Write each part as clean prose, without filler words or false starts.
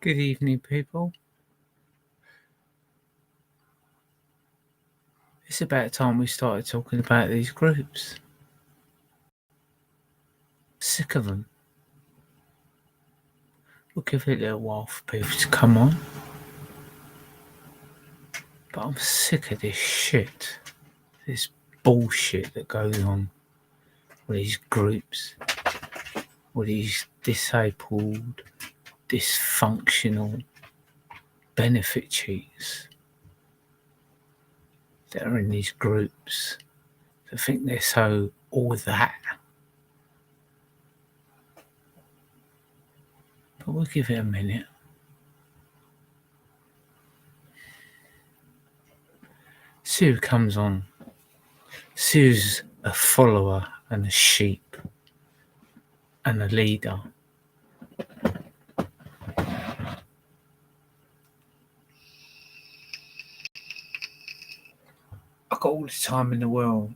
Good evening, people. It's about time we started talking about these groups. Sick of them. We'll give it a little while for people to come on. But I'm sick of this shit. This bullshit that goes on with these groups. With these disabled, dysfunctional benefit cheats that are in these groups that think they're so all that. But we'll give it a minute. Sue comes on. Sue's a follower and a sheep and a leader. I've got all the time in the world.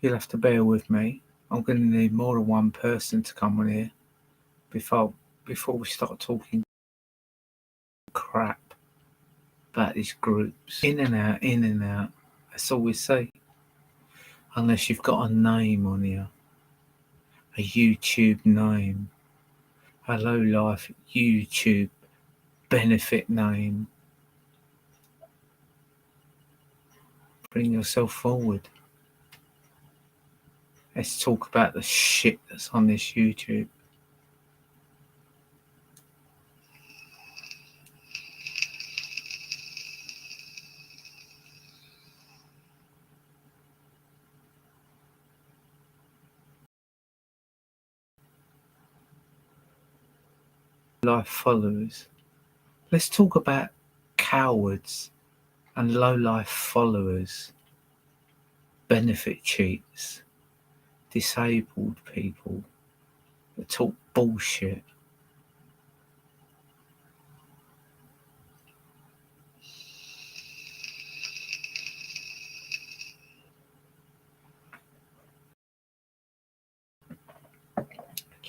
You'll have to bear with me. I'm going to need more than one person to come on here before we start talking crap about these groups. In and out, in and out. That's all we say. Unless you've got a name on here. A YouTube name. A low life YouTube benefit name. Bring yourself forward. Let's talk about the shit that's on this YouTube. Life followers. Let's talk about cowards and low-life followers, benefit cheats, disabled people that talk bullshit.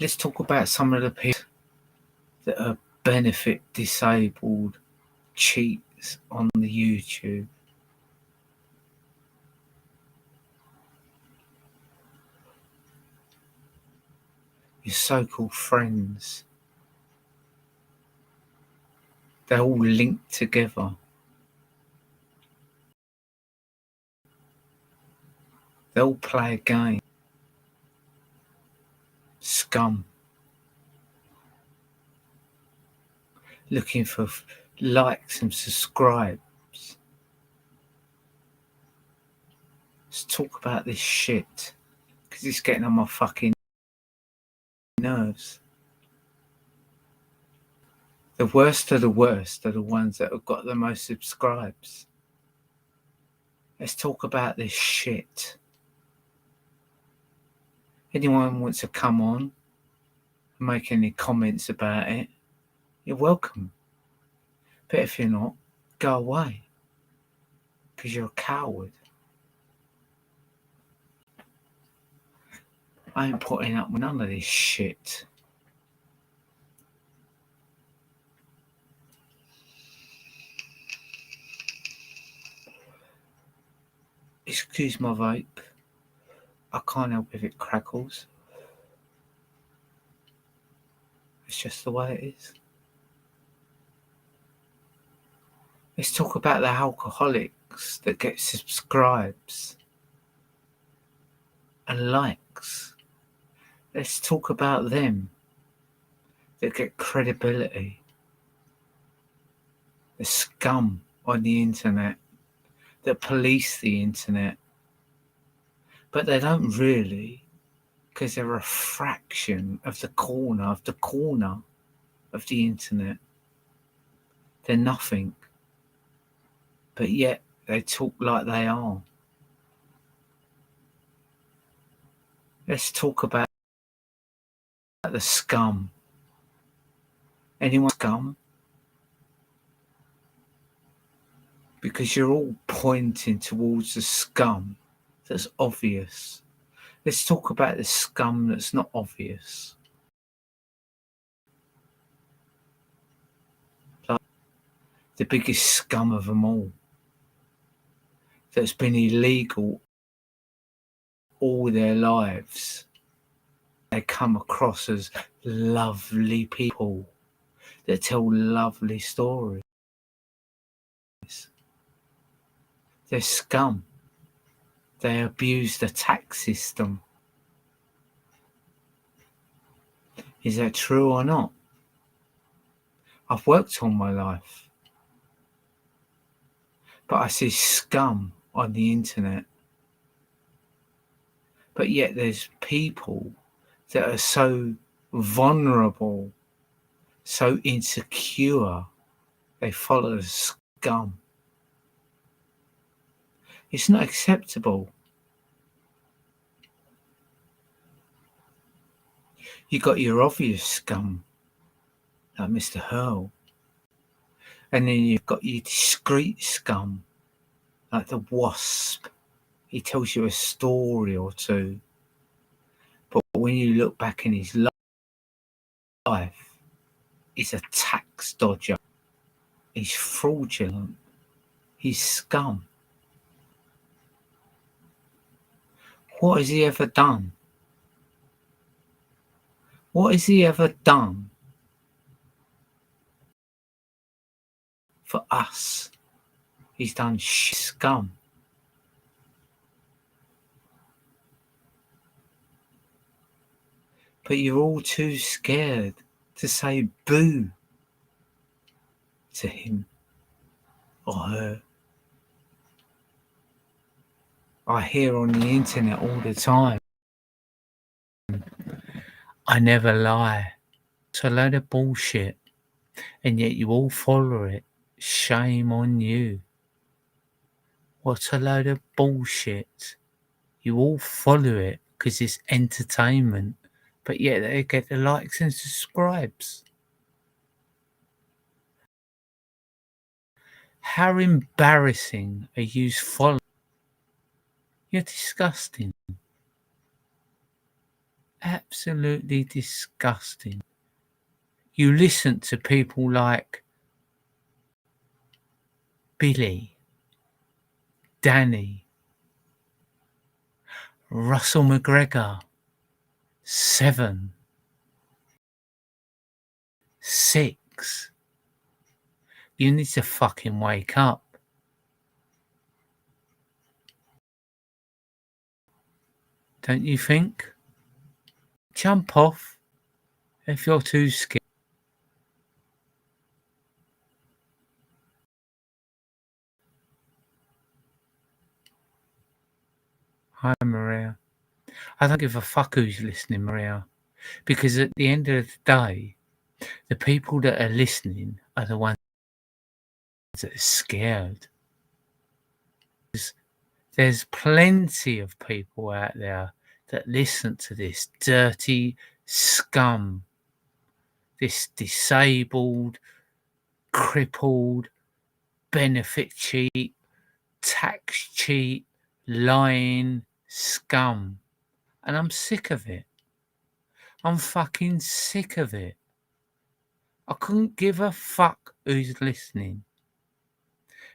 Let's talk about some of the people that are benefit disabled cheats on the YouTube. Your so-called friends. They're all linked together. They all play a game. Scum. Looking for likes and subscribes. Let's talk about this shit. Because it's getting on my fucking nerves. The worst of the worst are the ones that have got the most subscribes. Let's talk about this shit. Anyone wants to come on and make any comments about it, you're welcome. But if you're not, go away. Because you're a coward. I ain't putting up with none of this shit. Excuse my vape. I can't help if it crackles. It's just the way it is. Let's talk about the alcoholics that get subscribes and likes. Let's talk about them that get credibility. The scum on the internet that police the internet. But they don't really, because they're a fraction of the corner of the internet. They're nothing. But yet they talk like they are. Let's talk about the scum. Anyone scum? Because you're all pointing towards the scum that's obvious. Let's talk about the scum that's not obvious. Like the biggest scum of them all, that's been illegal all their lives. They come across as lovely people that tell lovely stories. They're scum. They abuse the tax system. Is that true or not? I've worked all my life, but I see scum on the internet. But yet there's people that are so vulnerable, so insecure, they follow the scum. It's not acceptable. You got your obvious scum, like Mr. Hurl. And then you've got your discreet scum, like the Wasp. He tells you a story or two. But when you look back in his life, he's a tax dodger. He's fraudulent. He's scum. What has he ever done? What has he ever done for us? He's done scum. But you're all too scared to say boo to him or her. I hear on the internet all the time, I never lie. It's a load of bullshit. And yet you all follow it. Shame on you. What a load of bullshit. You all follow it because it's entertainment. But yet they get the likes and subscribes. How embarrassing are you following? You're disgusting. Absolutely disgusting. You listen to people like Billy, Danny, Russell McGregor, 7, 6. You need to fucking wake up. Don't you think? Jump off if you're too scared. Hi, Maria. I don't give a fuck who's listening, Maria. Because at the end of the day, the people that are listening are the ones that are scared. There's plenty of people out there that listen to this dirty scum, this disabled, crippled, benefit cheat, tax cheat, lying scum. And I'm sick of it. I'm fucking sick of it. I couldn't give a fuck who's listening.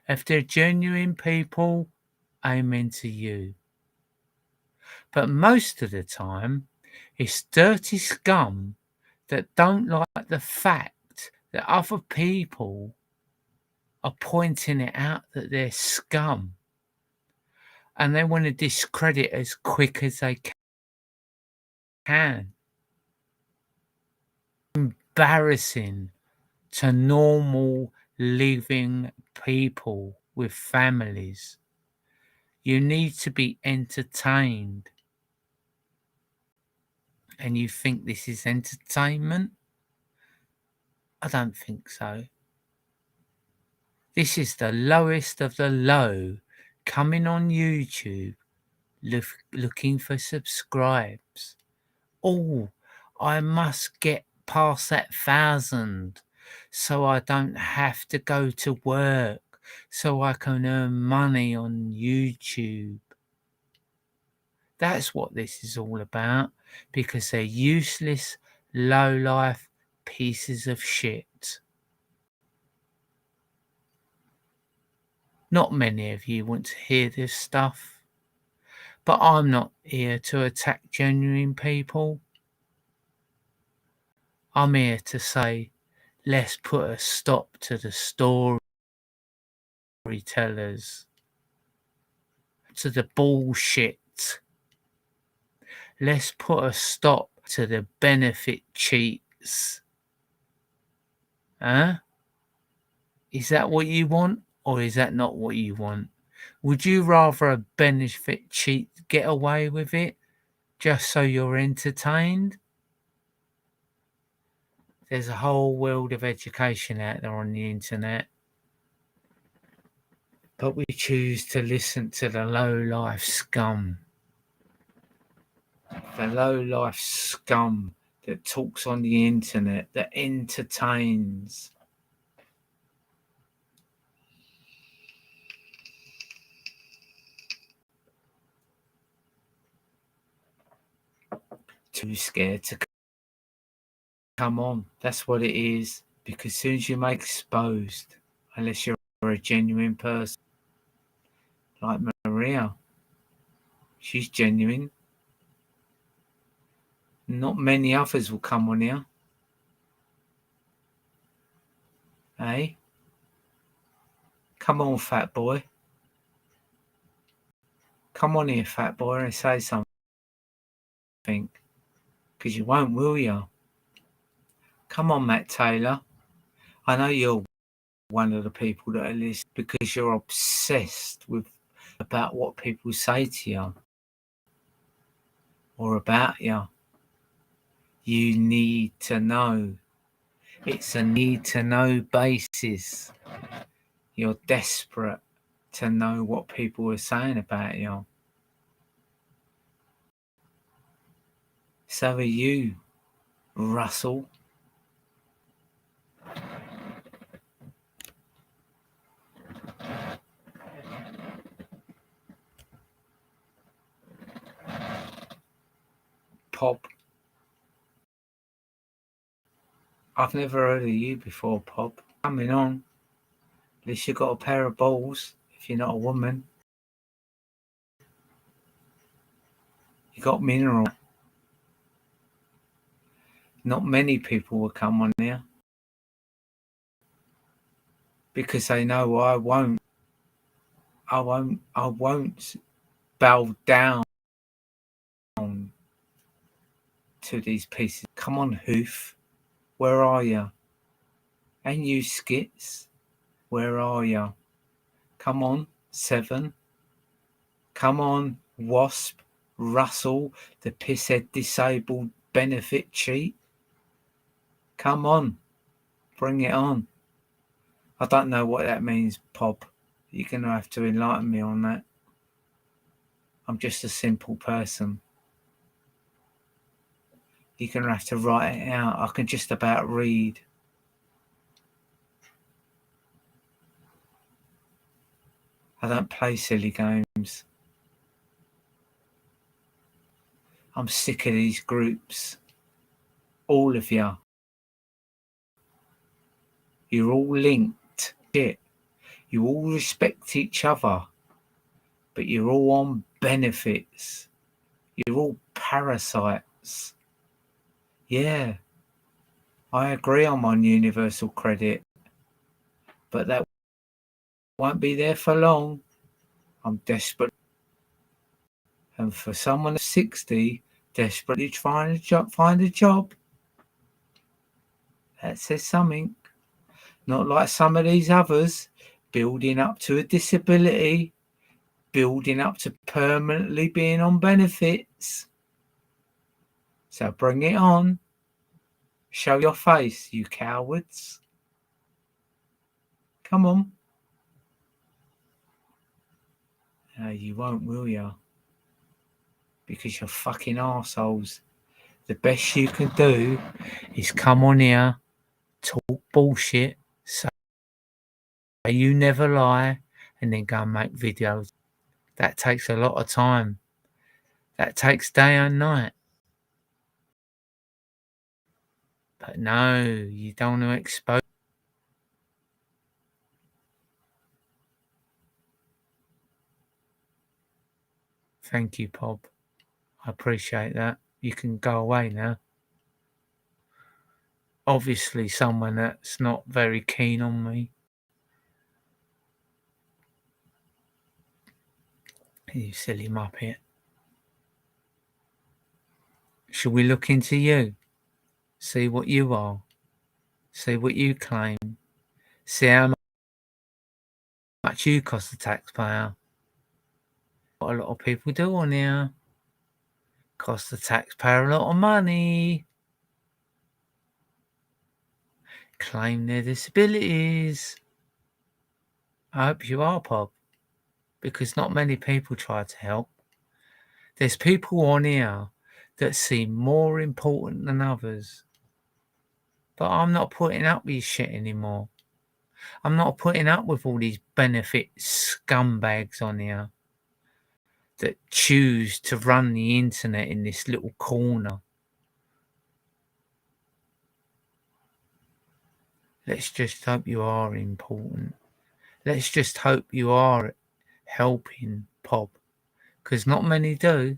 If they're genuine people, amen to you. But most of the time, it's dirty scum that don't like the fact that other people are pointing it out that they're scum. And they want to discredit as quick as they can. Embarrassing to normal living people with families. You need to be entertained. And you think this is entertainment? I don't think so. This is the lowest of the low coming on YouTube looking for subscribes. Oh, I must get past that 1,000 so I don't have to go to work, so I can earn money on YouTube. That's what this is all about, because they're useless, low-life pieces of shit. Not many of you want to hear this stuff, but I'm not here to attack genuine people. I'm here to say, let's put a stop to the storytellers, to the bullshit. Let's put a stop to the benefit cheats. Huh? Is that what you want, or is that not what you want? Would you rather a benefit cheat get away with it just so you're entertained? There's a whole world of education out there on the internet. But we choose to listen to the low-life scum. The low-life scum that talks on the internet, that entertains. Too scared to come on. That's what it is. Because as soon as you make exposed, unless you're a genuine person, like Maria, she's genuine. Not many others will come on here. Hey? Come on, fat boy. Come on here, fat boy, and say something. Because you won't, will you? Come on, Matt Taylor. I know you're one of the people that are listening because you're obsessed with about what people say to you or about you. You need to know. It's a need to know basis. You're desperate to know what people are saying about you. So are you, Russell. Pop. I've never heard of you before, Pop. Coming on. At least you've got a pair of balls if you're not a woman. You got mineral. Not many people will come on there because they know I won't bow down to these pieces. Come on, Hoof. Where are you? And you, Skits. Where are you? Come on, Seven. Come on, Wasp. Russell, the pisshead disabled benefit cheat. Come on. Bring it on. I don't know what that means, Pop. You're going to have to enlighten me on that. I'm just a simple person. You're going to have to write it out. I can just about read. I don't play silly games. I'm sick of these groups. All of you. You're all linked. Shit. You all respect each other. but you're all on benefits. You're all parasites. Yeah, I agree I'm on universal credit, but that won't be there for long. I'm desperate. And for someone at 60, desperately trying to find a job, that says something. Not like some of these others, building up to a disability, building up to permanently being on benefits. So bring it on. Show your face, you cowards. Come on. You won't, will you? Because you're fucking arseholes. The best you can do is come on here, talk bullshit, say you never lie, and then go and make videos. That takes a lot of time. That takes day and night. But no, you don't want to expose. Thank you, Pob. I appreciate that. You can go away now. Obviously, someone that's not very keen on me. You silly muppet. Shall we look into you? See what you are. See what you claim. See how much you cost the taxpayer. What a lot of people do on here. Cost the taxpayer a lot of money. Claim their disabilities. I hope you are, Pob, because not many people try to help. There's people on here that seem more important than others. But I'm not putting up with shit anymore. I'm not putting up with all these benefit scumbags on here that choose to run the internet in this little corner. Let's just hope you are important. Let's just hope you are helping, Pob, because not many do.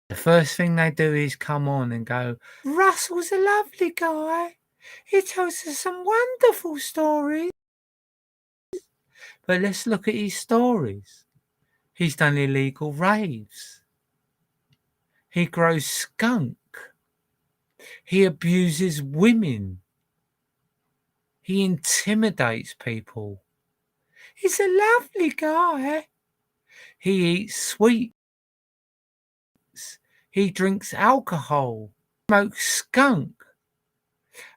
The first thing they do is come on and go, Russell's a lovely guy. He tells us some wonderful stories. But let's look at his stories. He's done illegal raves. He grows skunk. He abuses women. He intimidates people. He's a lovely guy. He eats sweets. He drinks alcohol. Smokes skunk.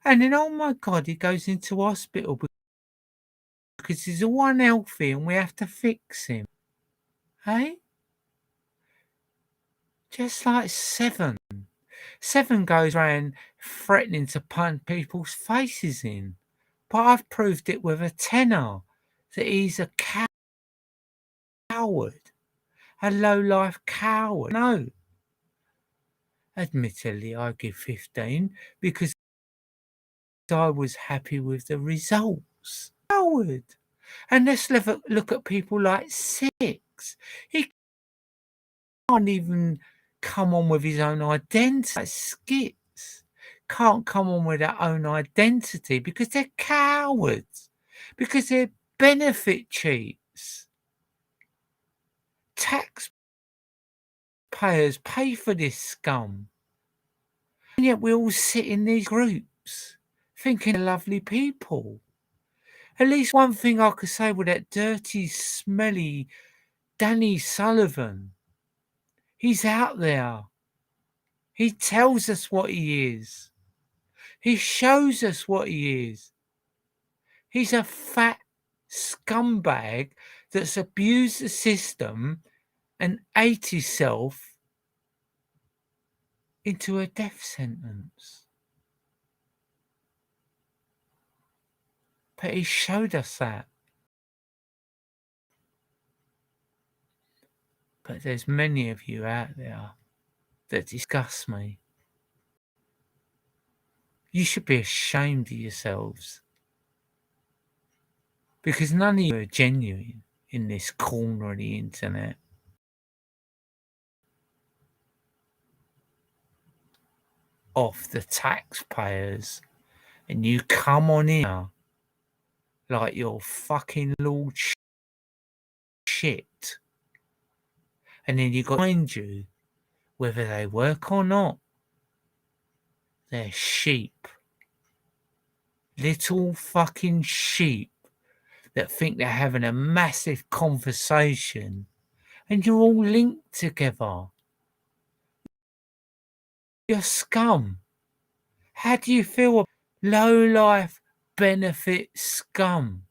And then, oh my God, he goes into hospital because he's all unhealthy and we have to fix him. Hey? Just like Seven. Seven goes around threatening to punch people's faces in. But I've proved it with a tenner that he's a coward. A low-life coward. No. Admittedly, I give 15 because I was happy with the results. Coward. And let's look at people like Six. He can't even come on with his own identity. Like Skits can't come on with their own identity because they're cowards. Because they're benefit cheats. Taxpayers pay for this scum. And yet we all sit in these groups thinking they're lovely people. At least one thing I could say with that dirty, smelly Danny Sullivan. He's out there. He tells us what he is. He shows us what he is. He's a fat scumbag that's abused the system and ate himself into a death sentence. But he showed us that. But there's many of you out there that disgust me. You should be ashamed of yourselves. Because none of you are genuine in this corner of the internet. Off the taxpayers, and you come on here like you're fucking Lord shit, and then you got to mind you, whether they work or not, they're sheep. Little fucking sheep that think they're having a massive conversation, and you're all linked together. You're scum. How do you feel? Low life benefit scum.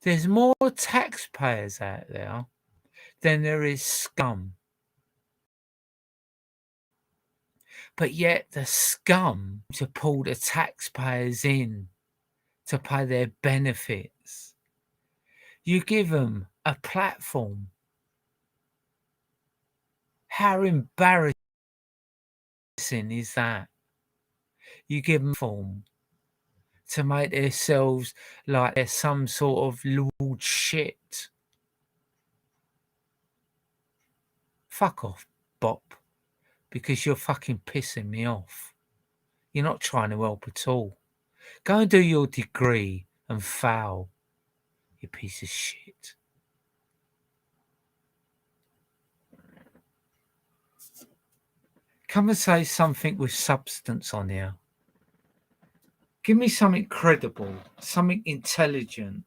There's more taxpayers out there than there is scum. But yet the scum to pull the taxpayers in to pay their benefits. You give them a platform. How embarrassing is that? You give them a platform to make themselves like they're some sort of Lord shit. Fuck off, Bop, because you're fucking pissing me off. You're not trying to help at all. Go and do your degree and fail, you piece of shit. Come and say something with substance on here. Give me something credible, something intelligent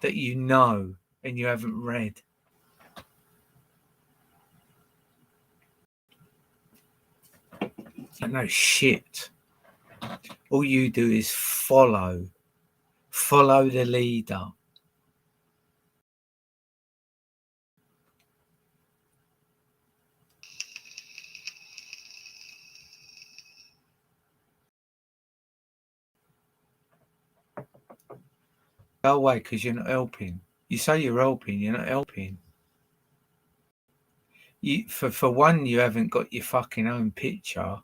that you know and you haven't read. I know shit. All you do is follow the leader. Go away because you're not helping. You say you're helping, you're not helping. For one, you haven't got your fucking own picture.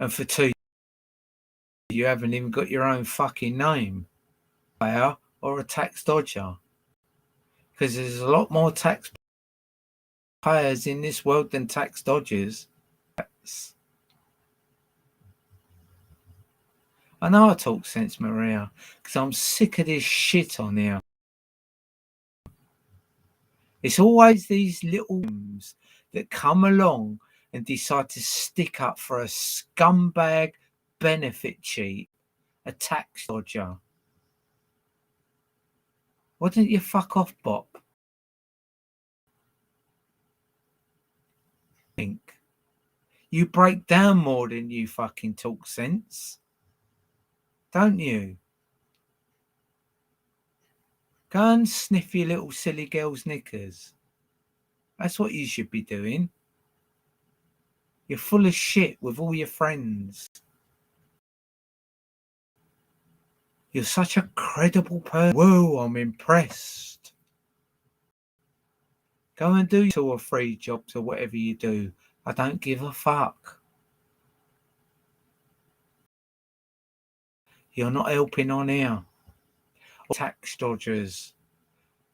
And for two, you haven't even got your own fucking name. Or a tax dodger. Because there's a lot more taxpayers in this world than tax dodgers. I know I talk sense, Maria, because I'm sick of this shit on here. It's always these little that come along and decide to stick up for a scumbag benefit cheat, a tax dodger. Why didn't you fuck off, Bop? Think. You break down more than you fucking talk sense. Don't you? Go and sniff your little silly girl's knickers. That's what you should be doing. You're full of shit with all your friends. You're such a credible person. Whoa, I'm impressed. Go and do 2 or 3 jobs or whatever you do. I don't give a fuck. You're not helping on here. Tax dodgers,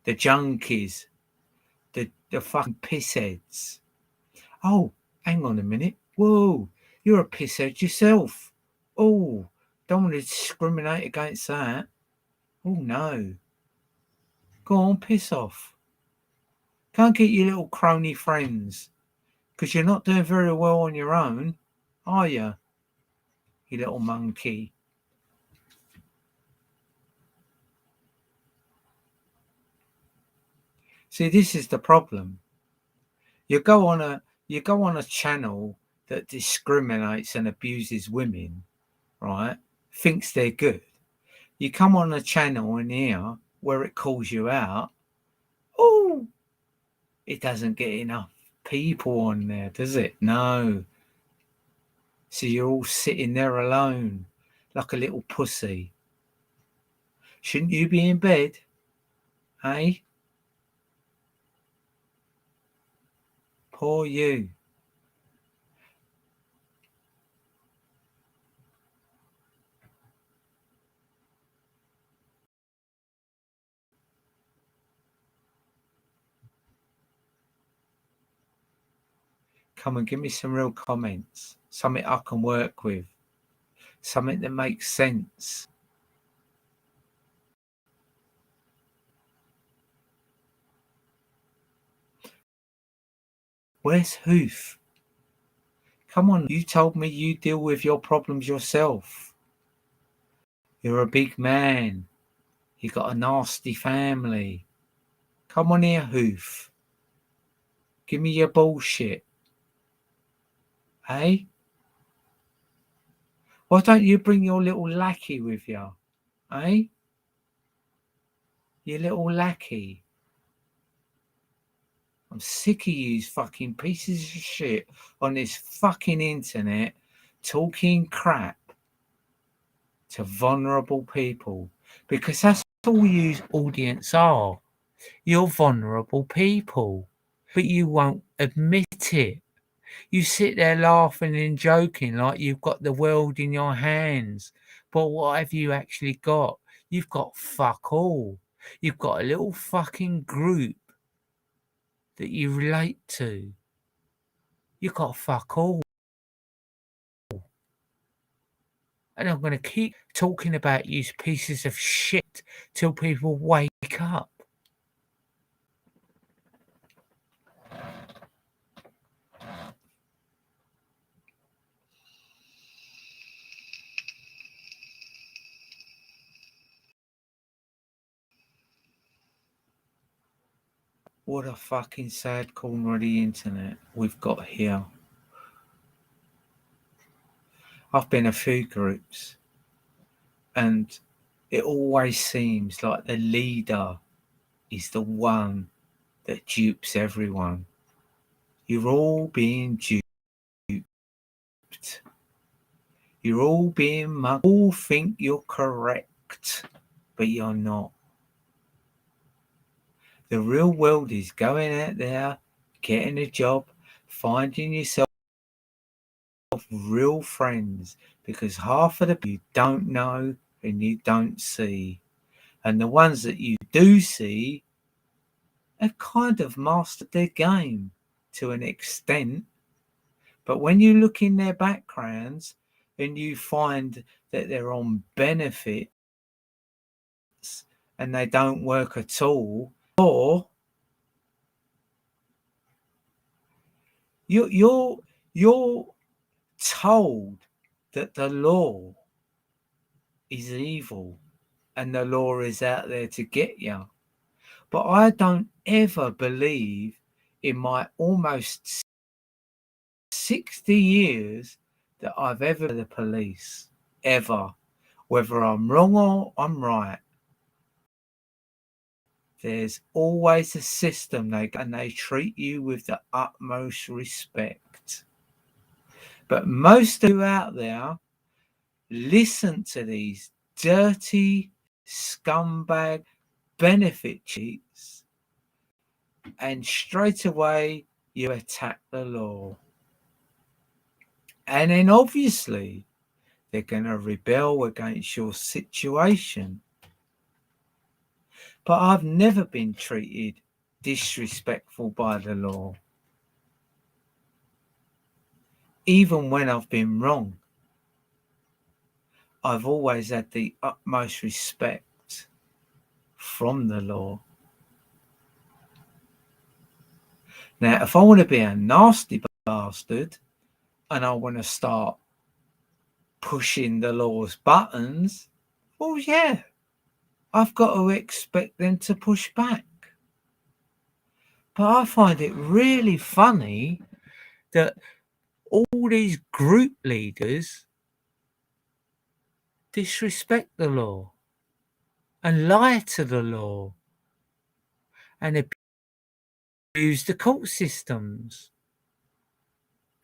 the junkies, the fucking pissheads. Oh, hang on a minute. Whoa, you're a pisshead yourself. Oh, don't want to discriminate against that. Oh no. Go on, piss off. Can't get your little crony friends. Because you're not doing very well on your own, are you? You little monkey. See, this is the problem. You go on a channel that discriminates and abuses women, right? Thinks they're good. You come on a channel in here where it calls you out. Oh, it doesn't get enough people on there, does it? No. So you're all sitting there alone like a little pussy. Shouldn't you be in bed? Eh? Poor you. Come and give me some real comments. Something I can work with. Something that makes sense. Where's Hoof? Come on, you told me you deal with your problems yourself. You're a big man. You got a nasty family. Come on here, Hoof. Give me your bullshit. Eh? Why don't you bring your little lackey with you? Eh? Your little lackey. I'm sick of you fucking pieces of shit on this fucking internet talking crap to vulnerable people, because that's all you audience are. You're vulnerable people, but you won't admit it. You sit there laughing and joking like you've got the world in your hands, but what have you actually got? You've got fuck all. You've got a little fucking group that you relate to. You've got fuck all. And I'm going to keep talking about you pieces of shit till people wake up. What a fucking sad corner of the internet we've got here. I've been a few groups, and it always seems like the leader is the one that dupes everyone. You're all being duped. You're all being mugged. You all think you're correct, but you're not. The real world is going out there, getting a job, finding yourself real friends, because half of the people you don't know and you don't see, and the ones that you do see have kind of mastered their game to an extent. But when you look in their backgrounds and you find that they're on benefits and they don't work at all, or you're told that the law is evil and the law is out there to get you. But I don't ever believe in my almost 60 years that I've ever been the police, ever. Whether I'm wrong or I'm right, there's always a system and they treat you with the utmost respect. But most of you out there listen to these dirty scumbag benefit cheats, and straight away you attack the law. And then obviously they're going to rebel against your situation. But I've never been treated disrespectful by the law. Even when I've been wrong, I've always had the utmost respect from the law. Now, if I want to be a nasty bastard and I want to start pushing the law's buttons, well, yeah, I've got to expect them to push back. But I find it really funny that all these group leaders disrespect the law and lie to the law and abuse the court systems.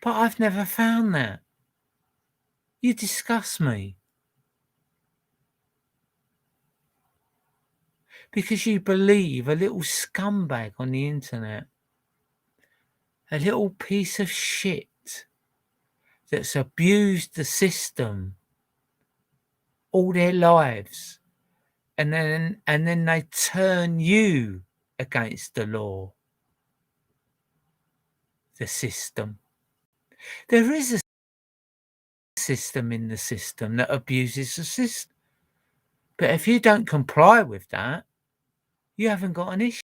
But I've never found that. You disgust me. Because you believe a little scumbag on the internet, a little piece of shit that's abused the system all their lives, and then they turn you against the law, the system. There is a system in the system that abuses the system. But if you don't comply with that, you haven't got an issue.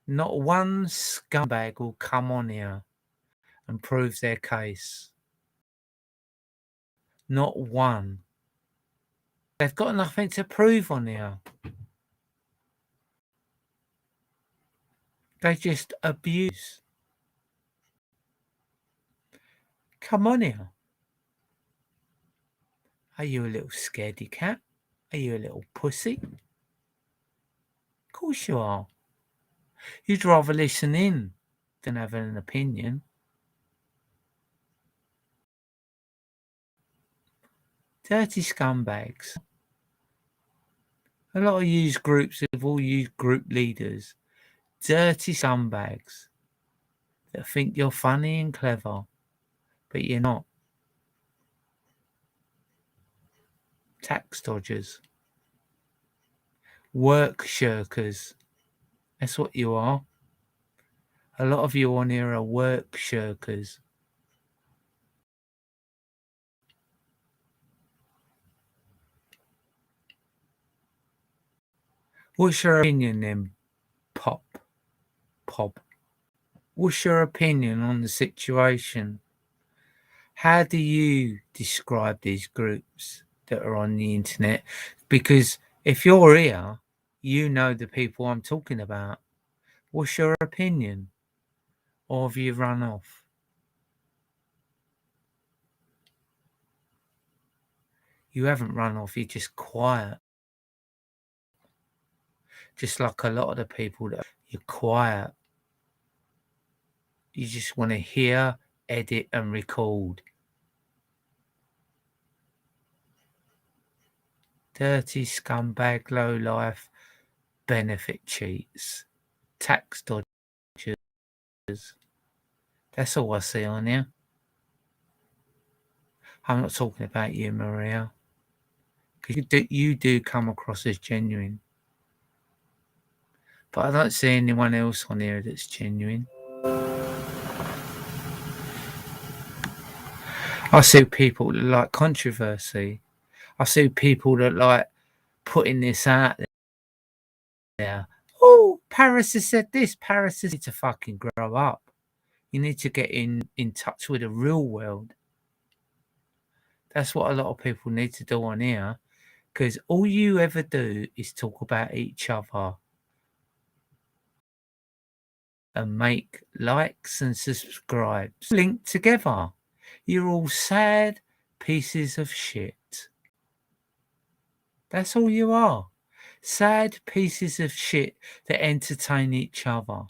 Not one scumbag will come on here and prove their case. Not one. They've got nothing to prove on here. They just abuse. Come on here. Are you a little scaredy cat? Are you a little pussy? Of course you are. You'd rather listen in than have an opinion. Dirty scumbags. A lot of you groups have all used group leaders. Dirty scumbags that think you're funny and clever, but you're not. Tax dodgers. Work shirkers. That's what you are. A lot of you on here are work shirkers. What's your opinion then, Pop? What's your opinion on the situation? How do you describe these groups that are on the internet? Because if you're here, you know the people I'm talking about. What's your opinion? Or have you run off? You haven't run off, you're just quiet. Just like a lot of the people that you're quiet. You just want to hear, edit, and record. Dirty scumbag, low life, benefit cheats, tax dodgers. That's all I see on here. I'm not talking about you, Maria, because you do come across as genuine. But I don't see anyone else on here that's genuine. I see people that like controversy. I see people that like putting this out there. Oh, Paris has said this. Paris has need to fucking grow up. You need to get in touch with the real world. That's what a lot of people need to do on here, because all you ever do is talk about each other and make likes and subscribes linked together. You're all sad pieces of shit. That's all you are. Sad pieces of shit that entertain each other.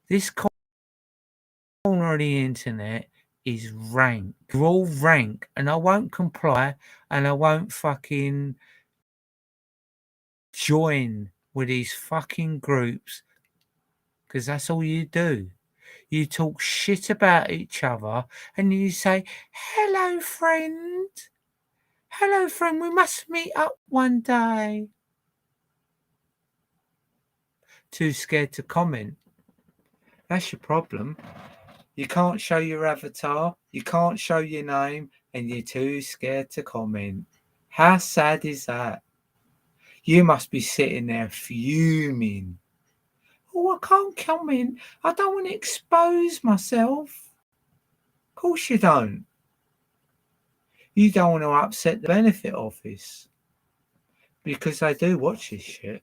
This corner of the internet is rank. You're all rank, and I won't comply, and I won't fucking join with these fucking groups, because that's all you do. You talk shit about each other, and you say, hello, friend. Hello, friend, we must meet up one day. Too scared to comment. That's your problem. You can't show your avatar, you can't show your name, and you're too scared to comment. How sad is that? You must be sitting there fuming. Oh, I can't comment. I don't want to expose myself. Of course you don't. You don't want to upset the benefit office, because they do watch this shit.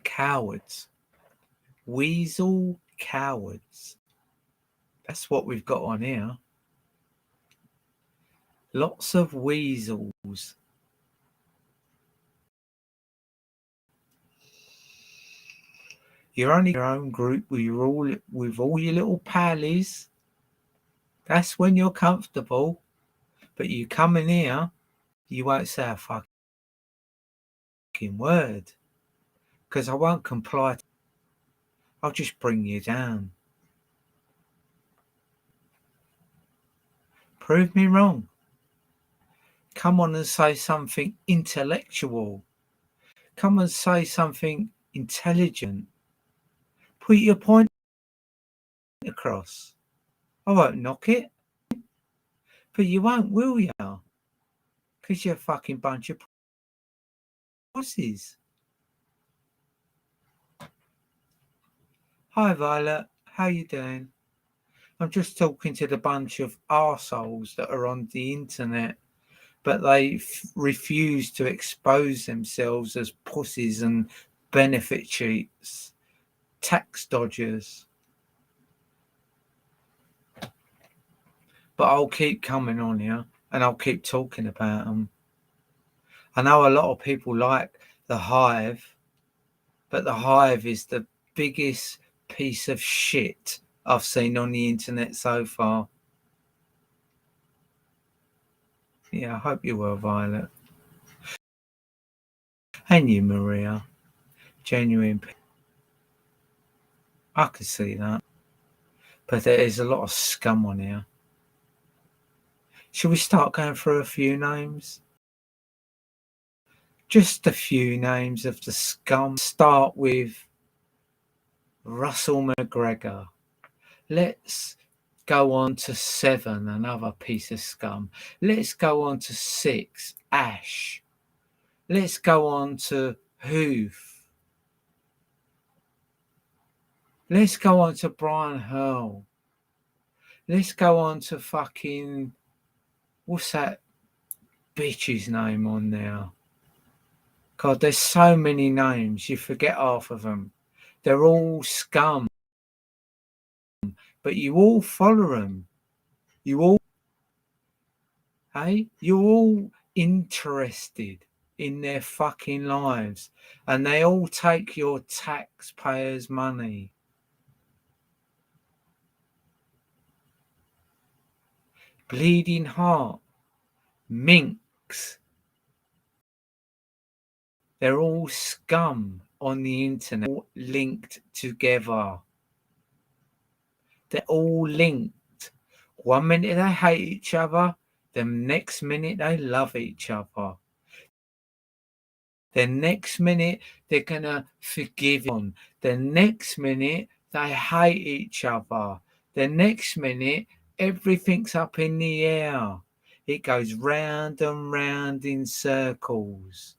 Cowards. Weasel cowards. That's what we've got on here. Lots of weasels. You're only your own group with all your little pallies. That's when you're comfortable. But you come in here, you won't say a fucking word, because I won't comply. I'll just bring you down. Prove me wrong. Come on and say something intellectual. Come and say something intelligent. Put your point across. I won't knock it. But you won't, will you? Because you're a fucking bunch of pussies. Hi Violet, how you doing? I'm just talking to the bunch of arseholes that are on the internet, but they refuse to expose themselves as pussies and benefit cheats, tax dodgers. But I'll keep coming on here and I'll keep talking about them. I know a lot of people like the Hive, but the Hive is the biggest piece of shit I've seen on the internet so far. Yeah, I hope you're well, Violet. And you, Maria. Genuine. I can see that. But there is a lot of scum on here. Should we start going through a few names? Just a few names of the scum. Start with Russell McGregor. Let's go on to 7, another piece of scum. Let's go on to 6, Ash. Let's go on to Hoof. Let's go on to Brian Hurl. Let's go on to fucking, what's that bitch's name on there? God, there's so many names, you forget half of them. They're all scum. But you all follow them. You all, hey? You're all interested in their fucking lives. And they all take your taxpayers' money. Bleeding Heart. Minx. They're all scum on the internet, all linked together. They're all linked. 1 minute they hate each other, the next minute they love each other. The next minute they're gonna forgive them. The next minute they hate each other. The next minute everything's up in the air. It goes round and round in circles.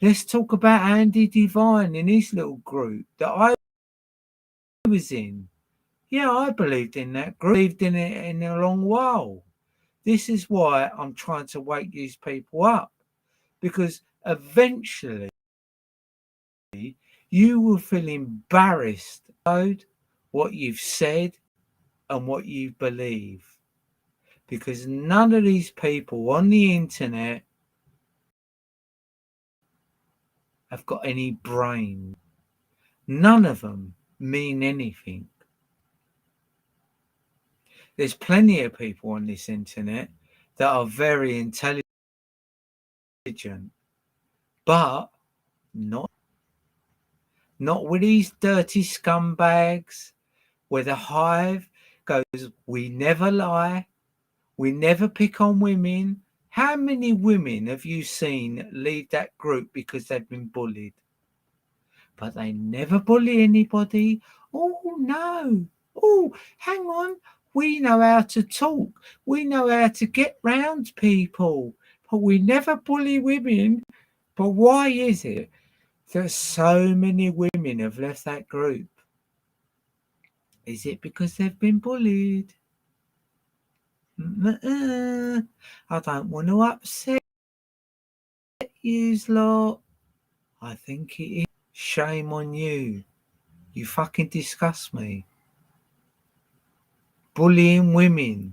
Let's talk about Andy Devine in his little group that I was in. Yeah, I believed in that group. Believed in it in a long while. This is why I'm trying to wake these people up. Because eventually you will feel embarrassed about what you've said and what you believe. Because none of these people on the internet have got any brain. None of them mean anything. There's plenty of people on this internet that are very intelligent, but not with these dirty scumbags where the Hive goes, we never lie, we never pick on women. How many women have you seen leave that group because they've been bullied? But they never bully anybody. Oh, no. Oh, hang on. We know how to talk. We know how to get round people. But we never bully women. But why is it that so many women have left that group? Is it because they've been bullied? I don't want to upset yous lot. I think it is. Shame on you. You fucking disgust me. Bullying women.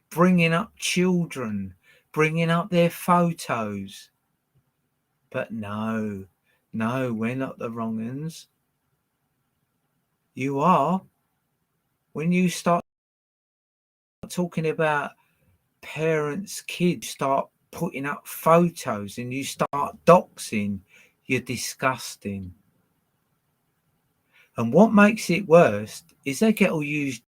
Bringing up children. Bringing up their photos. But no, we're not the wrong uns. You are. When you start talking about parents, kids, start putting up photos and you start doxing, you're disgusting. And what makes it worse is they get all used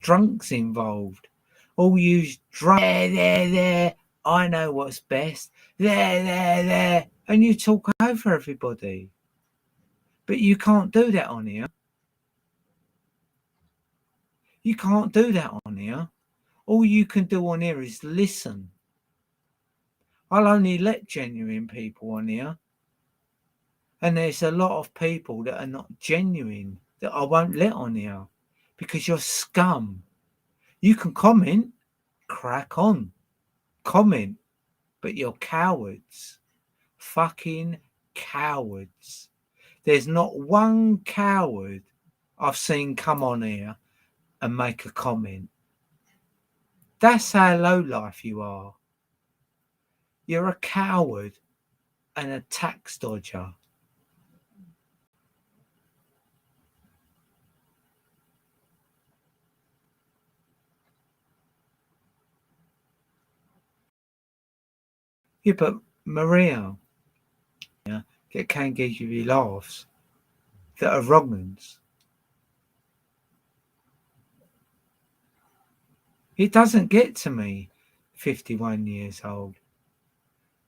drunks involved. All use there. I know what's best. There. And you talk over everybody. But you can't do that on here. You can't do that on here. All you can do on here is listen. I'll only let genuine people on here. And there's a lot of people that are not genuine that I won't let on here because you're scum. You can comment, crack on, comment, but you're cowards. Fucking cowards. There's not one coward I've seen come on here and make a comment. That's how low life you are. You're a coward and a tax dodger. Yeah, but Maria, that can give you laughs that are wrong ones. It doesn't get to me, 51 years old.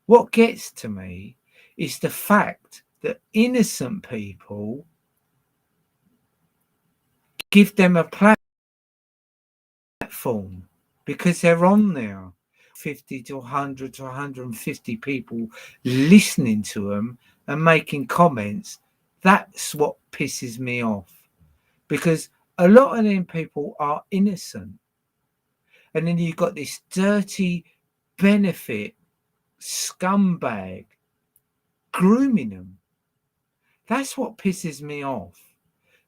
What gets to me is the fact that innocent people give them a platform because they're on there. 50 to 100 to 150 people listening to them and making comments. That's what pisses me off because a lot of them people are innocent. And then you've got this dirty benefit scumbag grooming them. That's what pisses me off.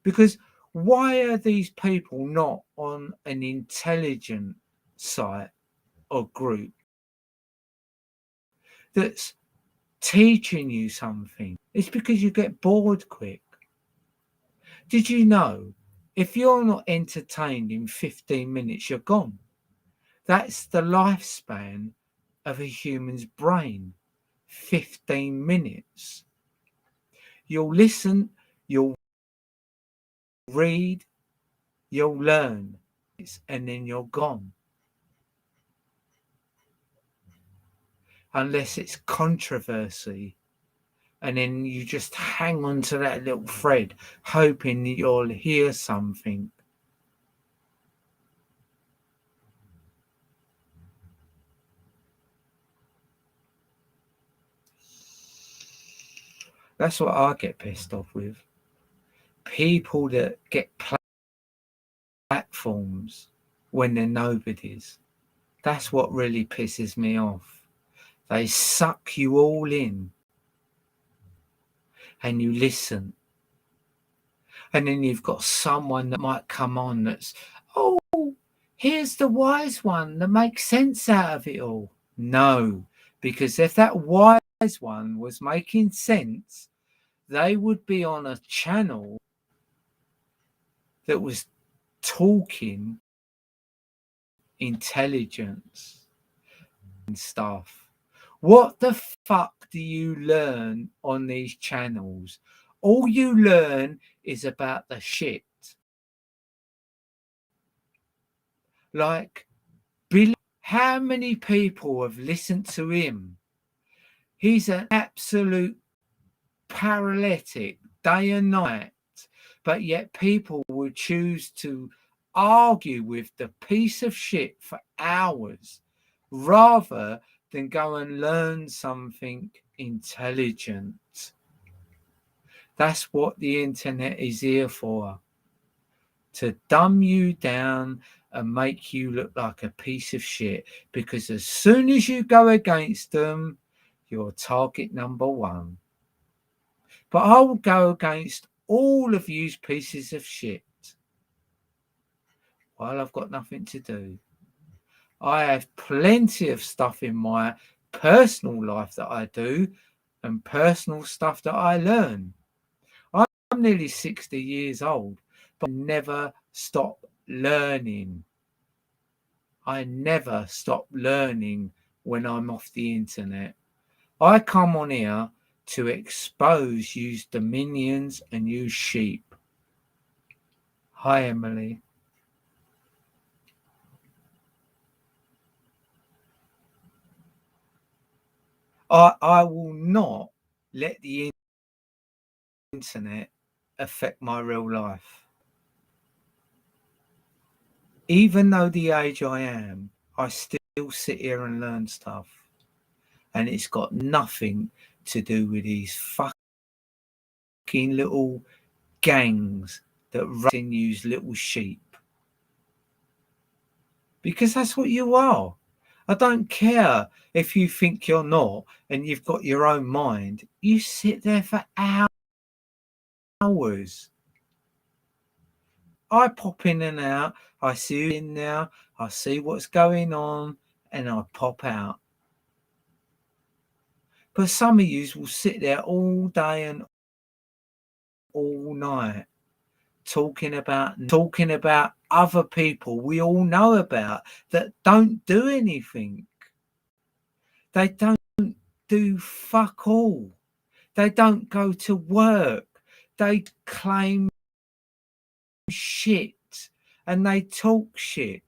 Because why are these people not on an intelligent site or group that's teaching you something? It's because you get bored quick. Did you know if you're not entertained in 15 minutes, you're gone? That's the lifespan of a human's brain. 15 minutes. You'll listen, you'll read, you'll learn, and then you're gone. Unless it's controversy. And then you just hang on to that little thread, hoping that you'll hear something. That's what I get pissed off with. People that get platforms when they're nobodies. That's what really pisses me off. They suck you all in and you listen. And then you've got someone that might come on that's, oh, here's the wise one that makes sense out of it all. No, because if that wise one was making sense, they would be on a channel that was talking intelligence and stuff. What the fuck do you learn on these channels? All you learn is about the shit. Like, Billy, how many people have listened to him? He's an absolute paralytic day and night, but yet people would choose to argue with the piece of shit for hours rather than go and learn something intelligent. That's what the internet is here for, to dumb you down and make you look like a piece of shit, because as soon as you go against them, you're target number one. But I will go against all of you pieces of shit while I've got nothing to do. I have plenty of stuff in my personal life that I do and personal stuff that I learn. I'm nearly 60 years old, but I never stop learning. I never stop learning when I'm off the internet. I come on here to expose you dominions and you sheep. Hi, Emily. I will not let the internet affect my real life. Even though the age I am, I still sit here and learn stuff. And it's got nothing to do with these fucking little gangs that run use little sheep. Because that's what you are. I don't care if you think you're not and you've got your own mind. You sit there for hours. I pop in and out. I see you in there. I see what's going on and I pop out. But some of you will sit there all day and all night talking about other people we all know about that don't do anything. They don't do fuck all. They don't go to work. They claim shit and they talk shit.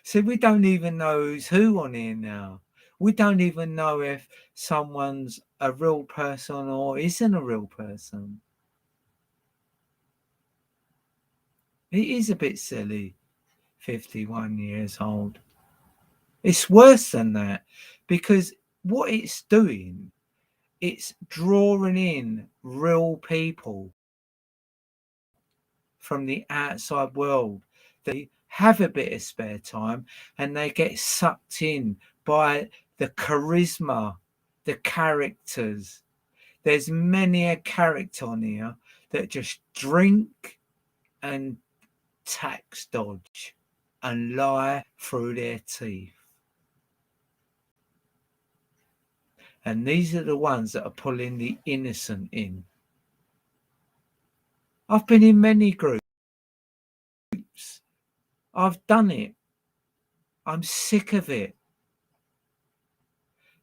So we don't even know who's who on here now. We don't even know if someone's a real person or isn't a real person. It is a bit silly. 51 years old. It's worse than that because what it's doing, it's drawing in real people from the outside world. They have a bit of spare time and they get sucked in by the charisma, the characters. There's many a character on here that just drink and tax dodge and lie through their teeth. And these are the ones that are pulling the innocent in. I've been in many groups. I've done it. I'm sick of it.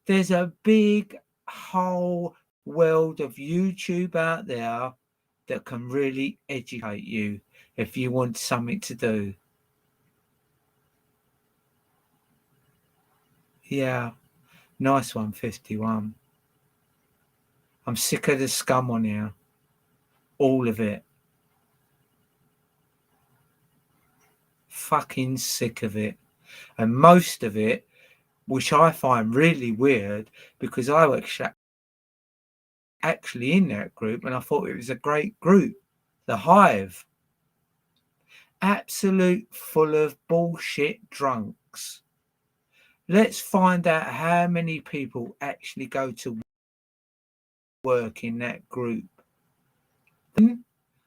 There's a big whole world of YouTube out there that can really educate you if you want something to do. Yeah, nice one, 51. I'm sick of the scum on here. All of it. Fucking sick of it. And most of it, which I find really weird because I was actually in that group and I thought it was a great group. The Hive. Absolute full of bullshit drunks. Let's find out how many people actually go to work in that group. Then,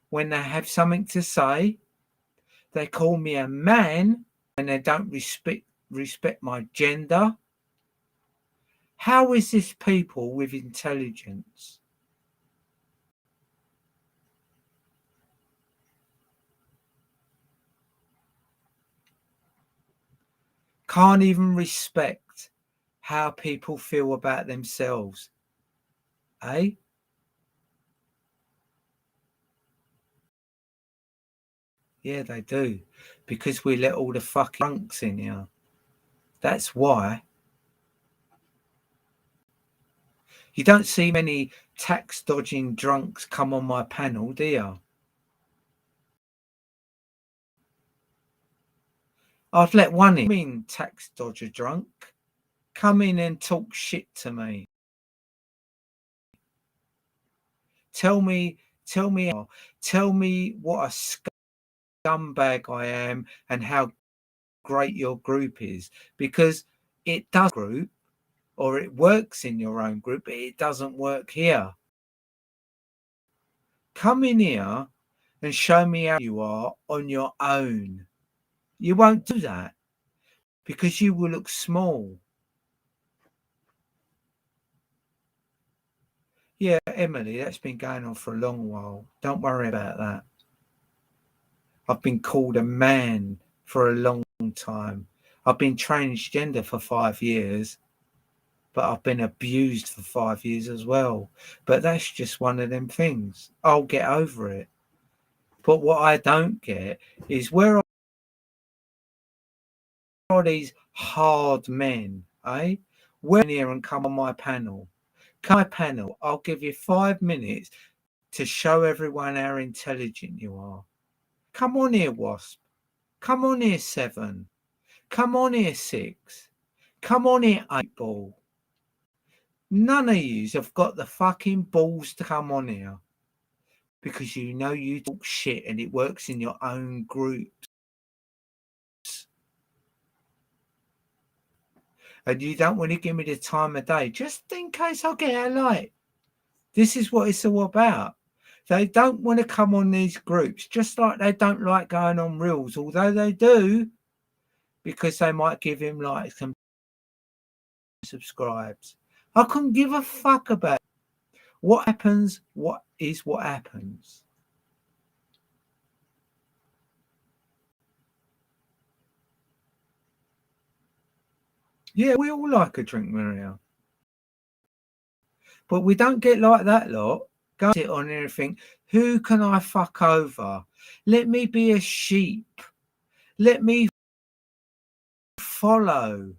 when they have something to say, they call me a man and they don't respect my gender. How is this people with intelligence? Can't even respect how people feel about themselves. Eh? Yeah, they do. Because we let all the fucking drunks in here. That's why. You don't see many tax dodging drunks come on my panel, do you? I've let one in, tax dodger drunk, come in and talk shit to me. Tell me what a scumbag I am and how great your group is, because it does group or it works in your own group, but it doesn't work here. Come in here and show me how you are on your own. You won't do that because you will look small. Yeah, Emily, that's been going on for a long while. Don't worry about that. I've been called a man for a long time. I've been transgender for 5 years, but I've been abused for 5 years as well. But that's just one of them things. I'll get over it. But what I don't get is where are are these hard men, eh? We're here and come on my panel. Come on my panel. I'll give you 5 minutes to show everyone how intelligent you are. Come on here, Wasp. Come on here, 7. Come on here, 6. Come on here, 8 Ball. None of yous have got the fucking balls to come on here because you know you talk shit and it works in your own groups. And you don't want to give me the time of day just in case I get out late. This is what it's all about. They don't want to come on these groups, just like they don't like going on reels, although they do, because they might give him likes and subscribes. I couldn't give a fuck about it. What happens, what happens. Yeah, we all like a drink, Maria. But we don't get like that lot. Go sit on anything. Who can I fuck over? Let me be a sheep. Let me follow.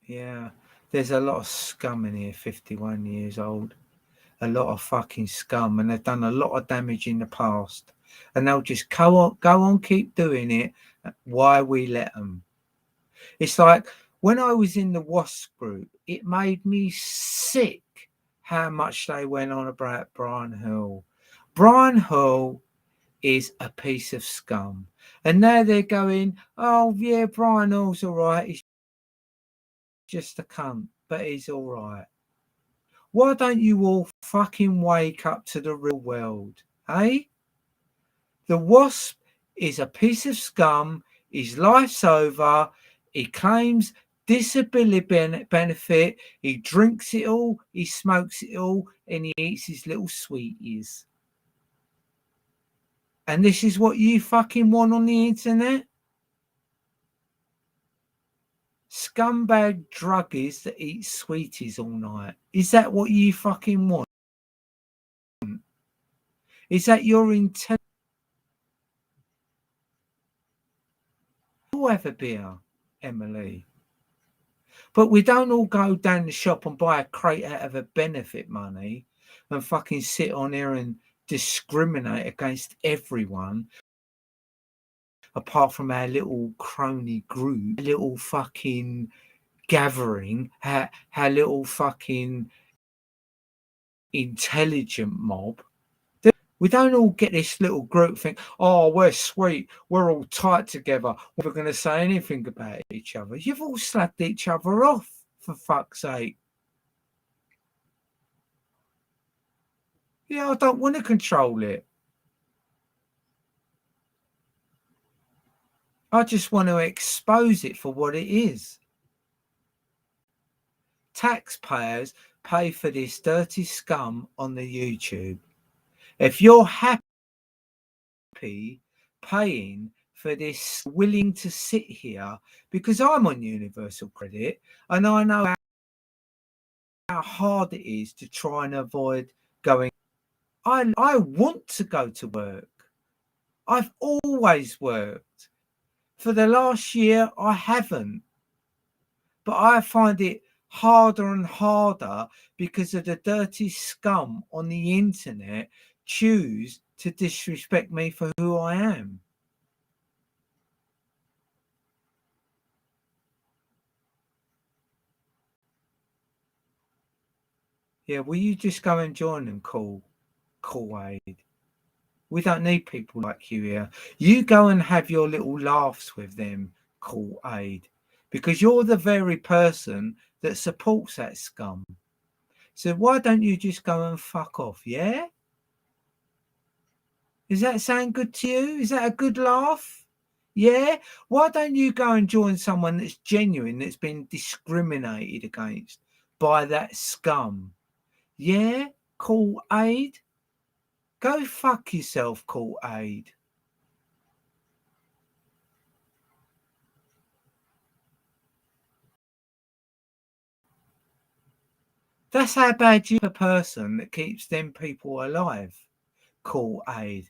Yeah, there's a lot of scum in here, 51 years old. A lot of fucking scum, and they've done a lot of damage in the past. And they'll just go on, keep doing it. Why we let them? It's like when I was in the WASP group, it made me sick how much they went on about Brian Hill. Brian Hill is a piece of scum. And now they're going, oh, yeah, Brian Hill's all right. He's just a cunt, but he's all right. Why don't you all fucking wake up to the real world, eh? The Wasp is a piece of scum. His life's over. He claims disability benefit. He drinks it all. He smokes it all. And he eats his little sweeties. And this is what you fucking want on the internet? Scumbag druggies that eat sweeties all night. Is that what you fucking want? Is that your intent? We'll have a beer, Emily. But we don't all go down the shop and buy a crate out of a benefit money and fucking sit on here and discriminate against everyone apart from our little crony group, little fucking gathering, our little fucking intelligent mob. We don't all get this little group think, oh, we're sweet, we're all tight together, we're going to say anything about each other. You've all slagged each other off, for fuck's sake. Yeah, I don't want to control it. I just want to expose it for what it is. Taxpayers pay for this dirty scum on the YouTube. If you're happy paying for this, willing to sit here, because I'm on Universal Credit and I know how hard it is to try and avoid going. I want to go to work. I've always worked. For the last year, I haven't. But I find it harder and harder because of the dirty scum on the internet choose to disrespect me for who I am. Yeah, will you just go and join them, Cool Aid? We don't need people like you here. You go and have your little laughs with them, Cool Aid, because you're the very person that supports that scum. So why don't you just go and fuck off, yeah? Does that sound good to you? Is that a good laugh? Yeah? Why don't you go and join someone that's genuine, that's been discriminated against by that scum? Yeah? Cool Aid? Go fuck yourself, Cool Aid. That's how bad you're a person that keeps them people alive. court aid.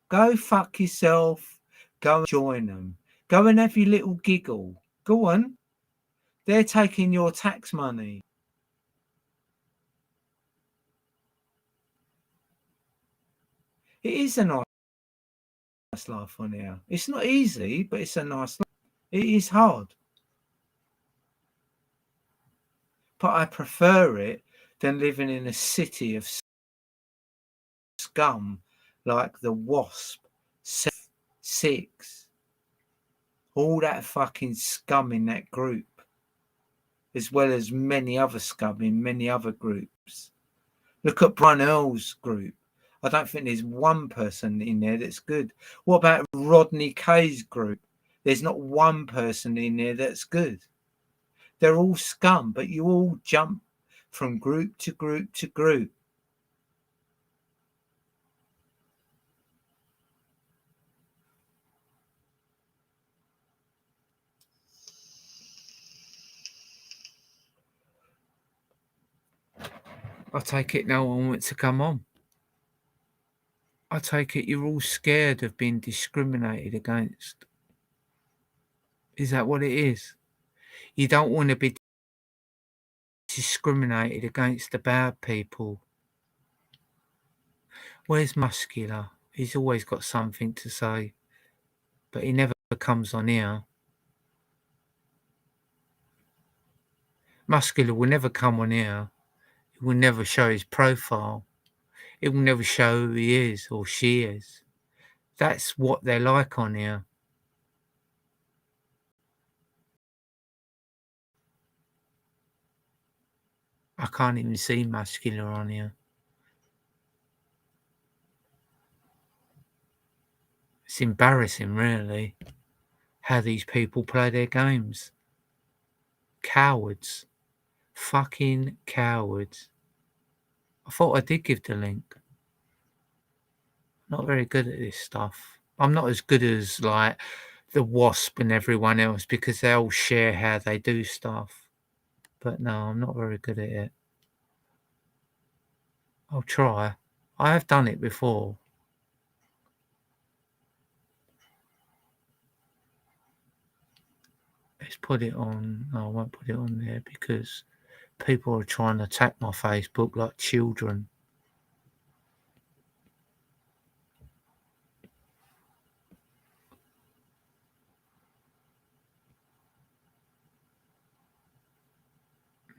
Go fuck yourself. Go and join them. Go and have your little giggle. Go on. They're taking your tax money. It is a nice life on here. It's not easy, but it's a nice life. It is hard. But I prefer it than living in a city of scum like the Wasp, 6, all that fucking scum in that group, as well as many other scum in many other groups. Look at Brian Earl's group. I don't think there's one person in there that's good. What about Rodney Kay's group? There's not one person in there that's good. They're all scum, but you all jump from group to group to group. I take it no one wants to come on. I take it you're all scared of being discriminated against. Is that what it is? You don't want to be discriminated against the bad people. Where's Muscular? He's always got something to say, but he never comes on here. Muscular will never come on here. He will never show his profile. It will never show who he is or she is. That's what they're like on here. I can't even see Muscular on here. It's embarrassing, really, how these people play their games. Cowards. Fucking cowards. I thought I did give the link. Not very good at this stuff. I'm not as good as like the Wasp and everyone else because they all share how they do stuff. But no, I'm not very good at it. I'll try. I have done it before. Let's put it on. No, I won't put it on there because people are trying to attack my Facebook like children.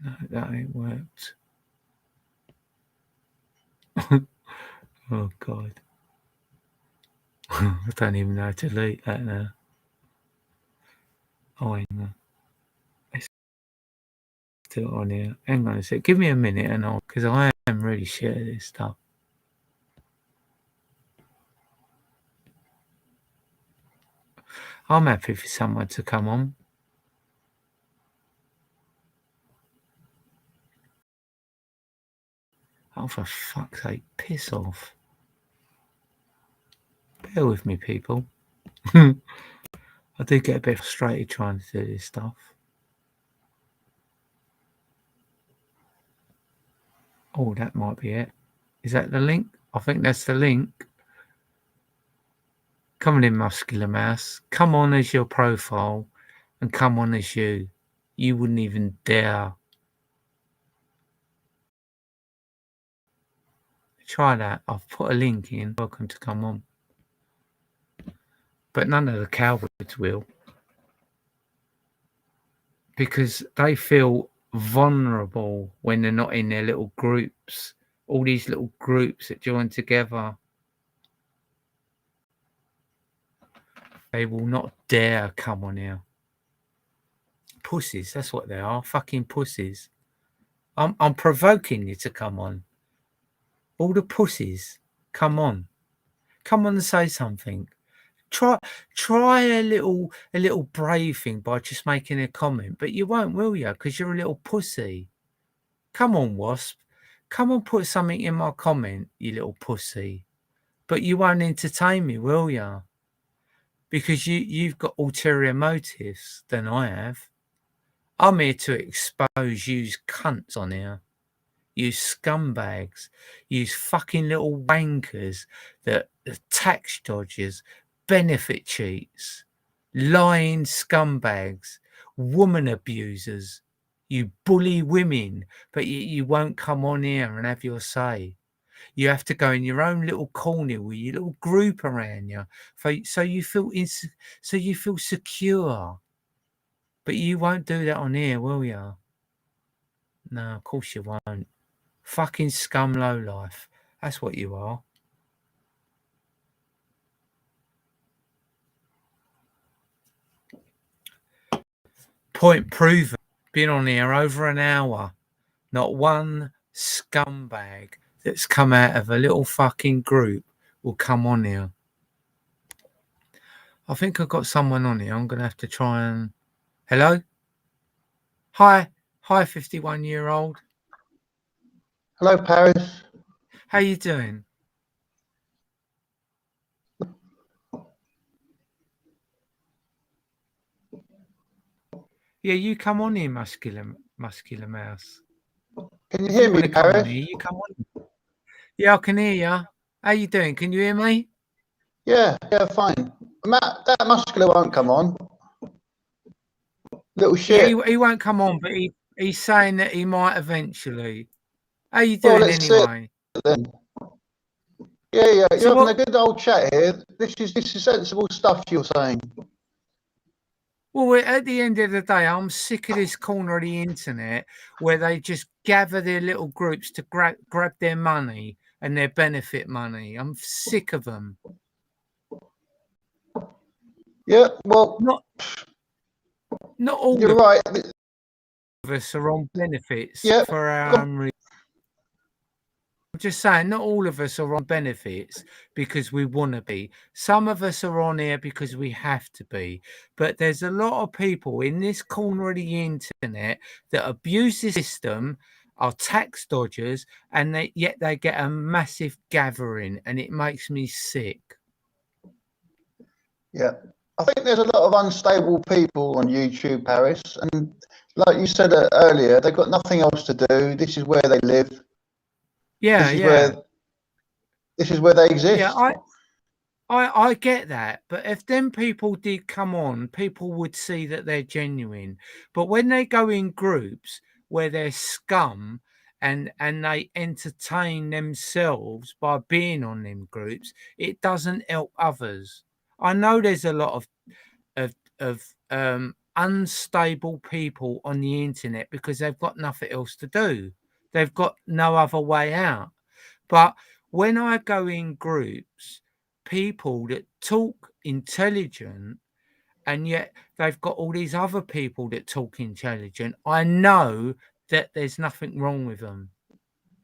No, that ain't worked. Oh, God. I don't even know how to delete that now. Oh, hang on. Let's do it on here. Hang on a sec. Give me a minute and I'll, because I am really shit at this stuff. I'm happy for someone to come on. Oh, for fuck's sake, piss off. Bear with me, people. I do get a bit frustrated trying to do this stuff. Oh, that might be it. Is that the link? I think that's the link. Come on in, Muscular Mouse. Come on as your profile and come on as you. You wouldn't even dare. Try that. I've put a link in. Welcome to come on. But none of the cowards will. Because they feel vulnerable when they're not in their little groups. All these little groups that join together. They will not dare come on here. Pussies, that's what they are. Fucking pussies. I'm provoking you to come on. All the pussies, come on. Come on and say something. Try a little brave thing by just making a comment, but you won't, will you? Because you're a little pussy. Come on, Wasp. Come and put something in my comment, you little pussy. But you won't entertain me, will you? Because you've got ulterior motives than I have. I'm here to expose you's cunts on here. You scumbags. You fucking little wankers that are tax dodgers, benefit cheats, lying scumbags, woman abusers. You bully women, but you won't come on here and have your say. You have to go in your own little corner with your little group around you, so you feel secure. But you won't do that on here, will you? No, of course you won't. Fucking scum lowlife. That's what you are. Point proven. Been on here over an hour. Not one scumbag that's come out of a little fucking group will come on here. I think I've got someone on here. I'm going to have to try and... Hello? Hi, 51-year-old. Hello, Paris. How you doing? Yeah, you come on here, muscular mouse. Can you hear me, Paris? You come on. Yeah, I can hear you. How you doing? Can you hear me? Yeah, fine. Matt, that muscular won't come on. Little shit. Yeah, he won't come on, but he's saying that he might eventually. How you doing anyway? Then. Yeah. You're having a good old chat here. This is sensible stuff you're saying. Well, at the end of the day, I'm sick of this corner of the internet where they just gather their little groups to grab their money and their benefit money. I'm sick of them. Yeah, well, not all. You're right. Of us are on benefits yeah, for our own reasons. I'm just saying, not all of us are on benefits because we want to be. Some of us are on here because we have to be. But there's a lot of people in this corner of the internet that abuse the system, are tax dodgers, and yet they get a massive gathering, and it makes me sick. Yeah. I think there's a lot of unstable people on YouTube, Paris. And like you said earlier, they've got nothing else to do. This is where they live. Yeah, this is where they exist. Yeah, I get that, but if them people did come on, people would see that they're genuine. But when they go in groups where they're scum and they entertain themselves by being on them groups, it doesn't help others. I know there's a lot of unstable people on the internet because they've got nothing else to do. They've got no other way out. But when I go in groups, people that talk intelligent and yet they've got all these other people that talk intelligent, I know that there's nothing wrong with them.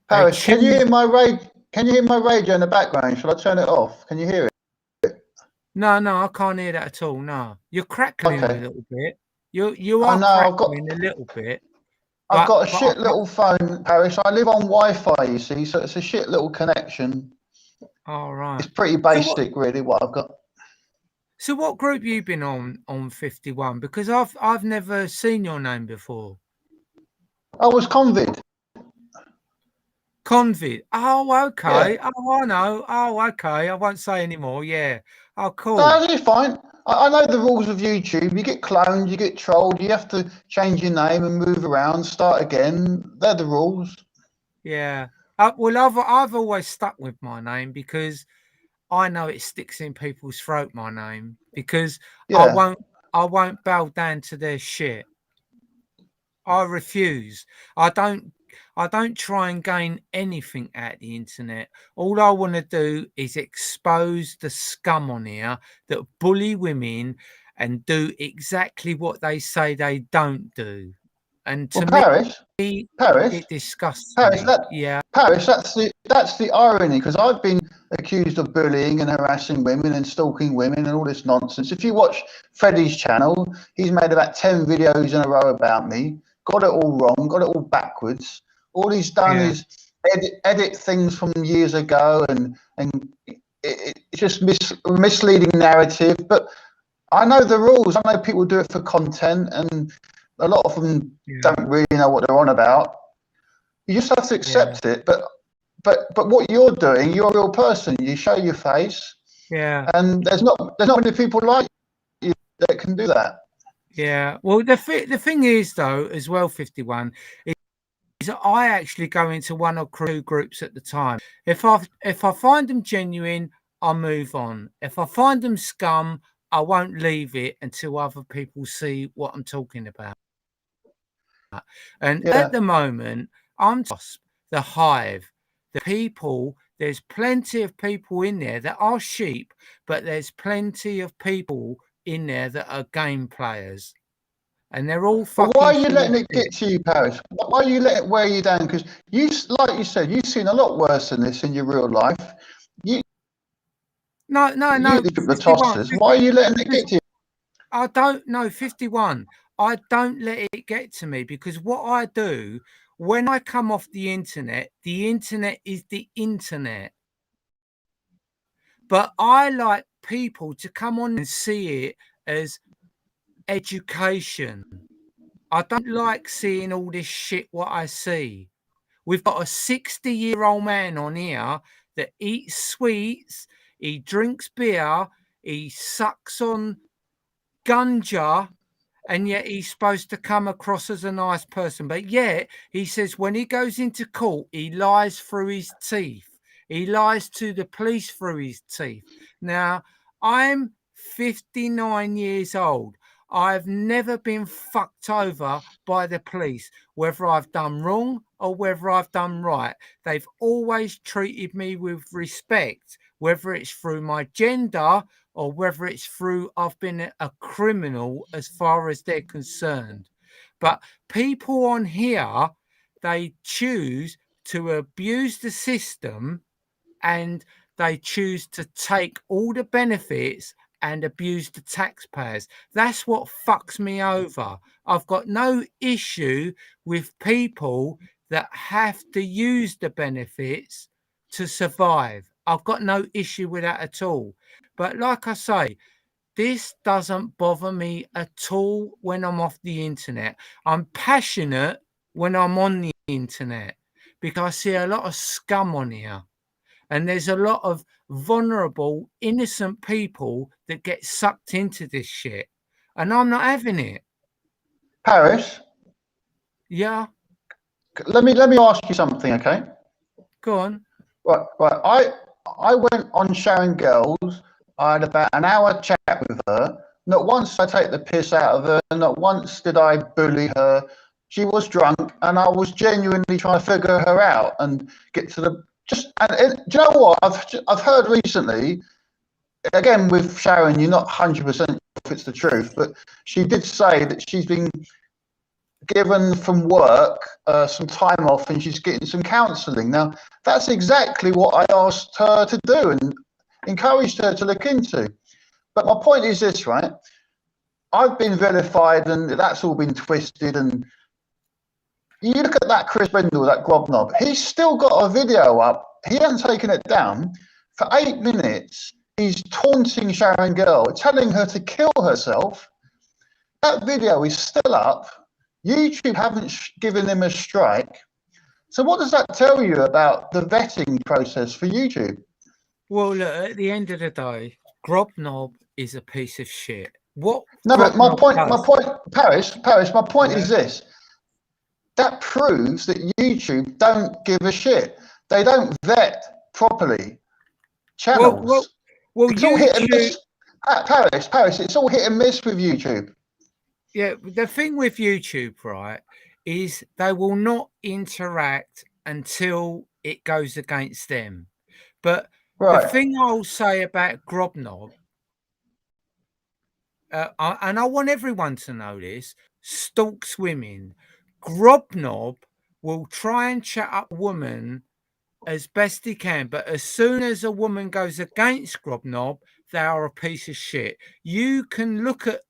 Paris, can you hear my radio in the background? Shall I turn it off? Can you hear it? No, I can't hear that at all. No, you're crackling a little bit. You are crackling a little bit. I've got a shit little phone, Paris. I live on Wi-Fi, you see, so it's a shit little connection. All right. It's pretty basic, really, what I've got. So what group you been on 51? Because I've never seen your name before. I was Convid. Convid. Oh, okay. Yeah. Oh, I know. Oh, okay. I won't say anymore. Yeah. Oh, cool. No, it's fine. I know the rules of YouTube. You get cloned, you get trolled, you have to change your name and move around, start again. They're the rules. Yeah. Well, I've always stuck with my name because I know it sticks in people's throat, my name, because I won't bow down to their shit. I refuse. I don't try and gain anything out the internet. All I want to do is expose the scum on here that bully women and do exactly what they say they don't do. And to me, it disgusts me. Paris, that's the irony, because I've been accused of bullying and harassing women and stalking women and all this nonsense. If you watch Freddie's channel, he's made about 10 videos in a row about me, got it all wrong, got it all backwards. All he's done is edit things from years ago, and it's just misleading narrative. But I know the rules. I know people do it for content, and a lot of them don't really know what they're on about. You just have to accept it. But what you're doing, you're a real person. You show your face. Yeah. And there's not many people like you that can do that. Yeah. Well, the thing is, though, as well, 51, is that I actually go into one or two groups at the time. If I find them genuine, I'll move on. If I find them scum, I won't leave it until other people see what I'm talking about. And at the moment, I'm just the hive, the people. There's plenty of people in there that are sheep, but there's plenty of people in there that are game players. And they're all fucking. But why are you letting it get to you, Paris? Why are you letting it wear you down? Because like you said, you've seen a lot worse than this in your real life. No. The tossers. Why are you letting it get to you? I don't know, 51. I don't let it get to me, because what I do when I come off the internet is the internet. But I like people to come on and see it as education. I don't like seeing all this shit what I see. We've got a 60-year-old man on here that eats sweets, he drinks beer, he sucks on ganja, and yet he's supposed to come across as a nice person. But yet he says when he goes into court, he lies through his teeth. He lies to the police through his teeth. Now, I'm 59 years old. I've never been fucked over by the police, whether I've done wrong or whether I've done right. They've always treated me with respect, whether it's through my gender or whether it's through I've been a criminal as far as they're concerned. But people on here, they choose to abuse the system, and they choose to take all the benefits and abuse the taxpayers. That's what fucks me over. I've got no issue with people that have to use the benefits to survive. I've got no issue with that at all. But like I say, this doesn't bother me at all when I'm off the internet. I'm passionate when I'm on the internet because I see a lot of scum on here. And there's a lot of vulnerable, innocent people that get sucked into this shit. And I'm not having it. Paris? Yeah. Let me ask you something, okay? Go on. Right. I went on Sharon Girls. I had about an hour chat with her. Not once did I take the piss out of her. Not once did I bully her. She was drunk, and I was genuinely trying to figure her out and get to the do you know what I've heard recently? Again, with Sharon, you're not 100% if it's the truth, but she did say that she's been given from work some time off, and she's getting some counselling. Now, that's exactly what I asked her to do and encouraged her to look into. But my point is this, right? I've been vilified, and that's all been twisted. And you look at that Chris Brindle, that grobknob, he's still got a video up. He hasn't taken it down. For 8 minutes, he's taunting Sharon Girl, telling her to kill herself. That video is still up. YouTube haven't given him a strike. So what does that tell you about the vetting process for YouTube? Well, look, at the end of the day, Grobknob is a piece of shit. What? No, but my point, Paris, my point is this. That proves that YouTube don't give a shit. They don't vet properly channels. Well, it's all hit and miss. Paris, it's all hit and miss with YouTube. Yeah, the thing with YouTube, right, is they will not interact until it goes against them. But the thing I'll say about Grobknob, and I want everyone to know this, stalks women. Grobknob will try and chat up a woman as best he can, but as soon as a woman goes against Grobknob, they are a piece of shit. You can look at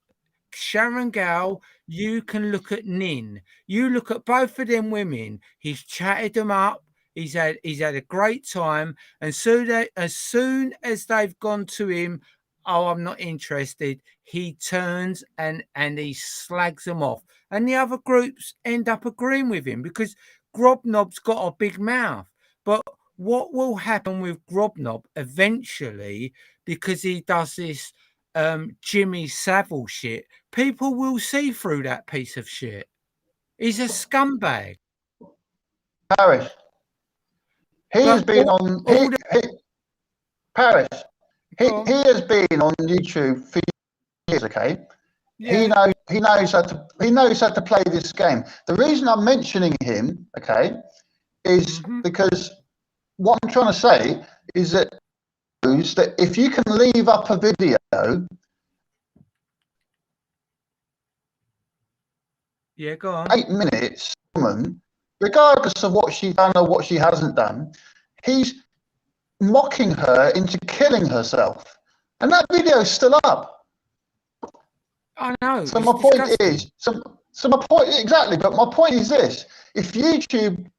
Sharon Gow, you can look at Nin. You look at both of them women. He's chatted them up. He's had a great time. And so that as soon as they've gone to him, oh, I'm not interested, he turns and he slags them off. And the other groups end up agreeing with him because Grobnob's got a big mouth, but what will happen with Grobnob eventually, because he does this Jimmy Savile shit, people will see through that piece of shit. He's a scumbag. Paris. He has been on Paris. He has been on YouTube for years. Okay, yeah. He knows how to play this game. The reason I'm mentioning him, okay, is because what I'm trying to say is that if you can leave up a video, yeah, go on, 8 minutes, woman, regardless of what she's done or what she hasn't done, he's mocking her into killing herself, and that video is still up. I know. So my point is, but my point is this: if YouTube,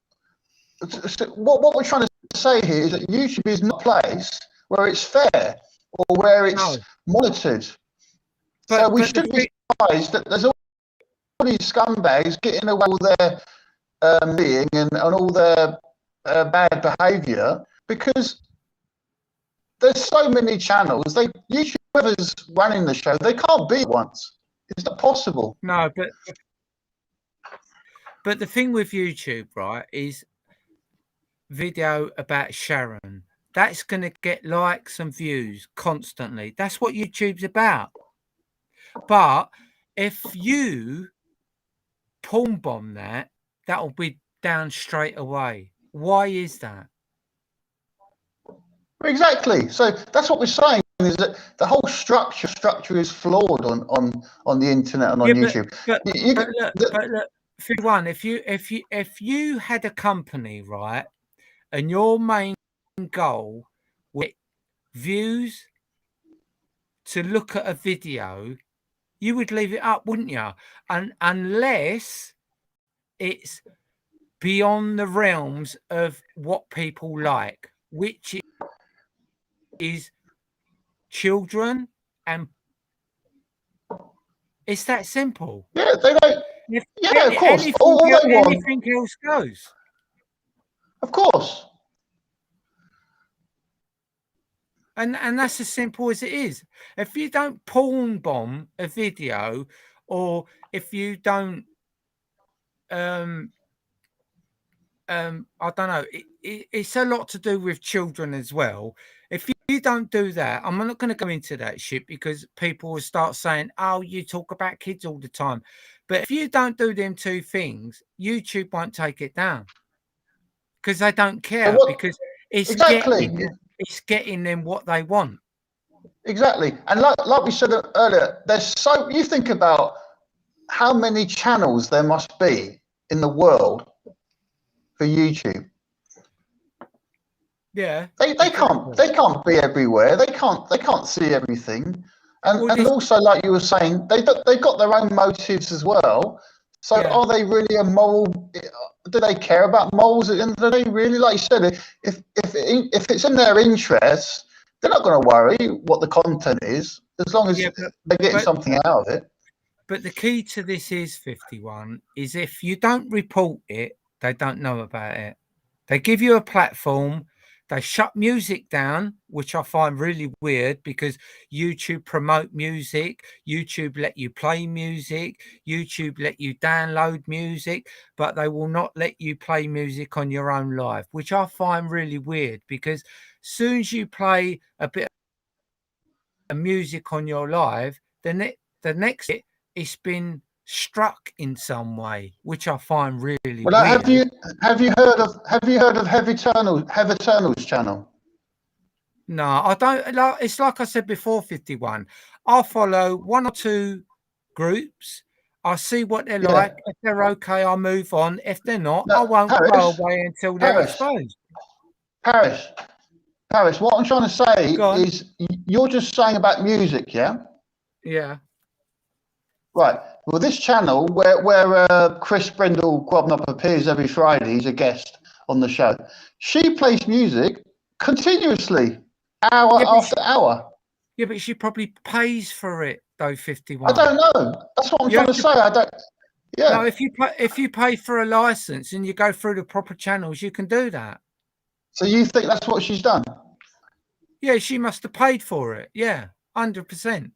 what we're trying to say here is that YouTube is not a place where it's fair or where it's monitored. So we should be surprised that there's all these scumbags getting away with their being and all their bad behaviour, because there's so many channels. YouTube, whoever's running the show, they can't be once. It's not possible. No, but the thing with YouTube, right, is video about Sharon. That's going to get likes and views constantly. That's what YouTube's about. But if you porn bomb that'll be down straight away. Why is that? Exactly. So that's what we're saying, is that the whole structure is flawed on the internet and on YouTube. But look, for one, if you had a company, right, and your main goal was views to look at a video, you would leave it up, wouldn't you? And unless it's beyond the realms of what people like, which is children, and it's that simple. Yeah, they don't. Of course. Anything else goes. Of course. And that's as simple as it is. If you don't porn bomb a video, or if you don't, I don't know, it's a lot to do with children as well. If you don't do that, I'm not going to go into that shit, because people will start saying, oh, you talk about kids all the time. But if you don't do them two things, YouTube won't take it down, because they don't care, because it's getting them what they want. Exactly. And like we said earlier, you think about how many channels there must be in the world for YouTube. Yeah. They can't be everywhere. They can't see everything. And also, like you were saying, they've got their own motives as well. So are they really a moral? Do they care about morals at the end of the day? Really, like you said, if it's in their interests, they're not going to worry what the content is, as long as they're getting something out of it. But the key to this is 51 is if you don't report it, they don't know about it. They give you a platform. They shut music down, which I find really weird, because YouTube promote music, YouTube let you play music, YouTube let you download music, but they will not let you play music on your own live, which I find really weird, because soon as you play a bit of music on your live, the next it's been struck in some way, which I find really weird. Have you heard of Heavy Eternal's channel? No, I don't. It's like I said before, 51. I'll follow one or two groups. I see what they're like. If they're okay, I'll move on. If they're not, I won't go away until they're exposed. Paris, what I'm trying to say is, you're just saying about music, yeah? Yeah. Right. Well, this channel where Chris Brindle Grobnop appears every Friday, he's a guest on the show. She plays music continuously, hour after hour. Yeah, but she probably pays for it, though, 51. I don't know. That's what I'm trying to say. I don't. Yeah. No, if you pay for a license and you go through the proper channels, you can do that. So you think that's what she's done? Yeah, she must have paid for it. Yeah, 100%.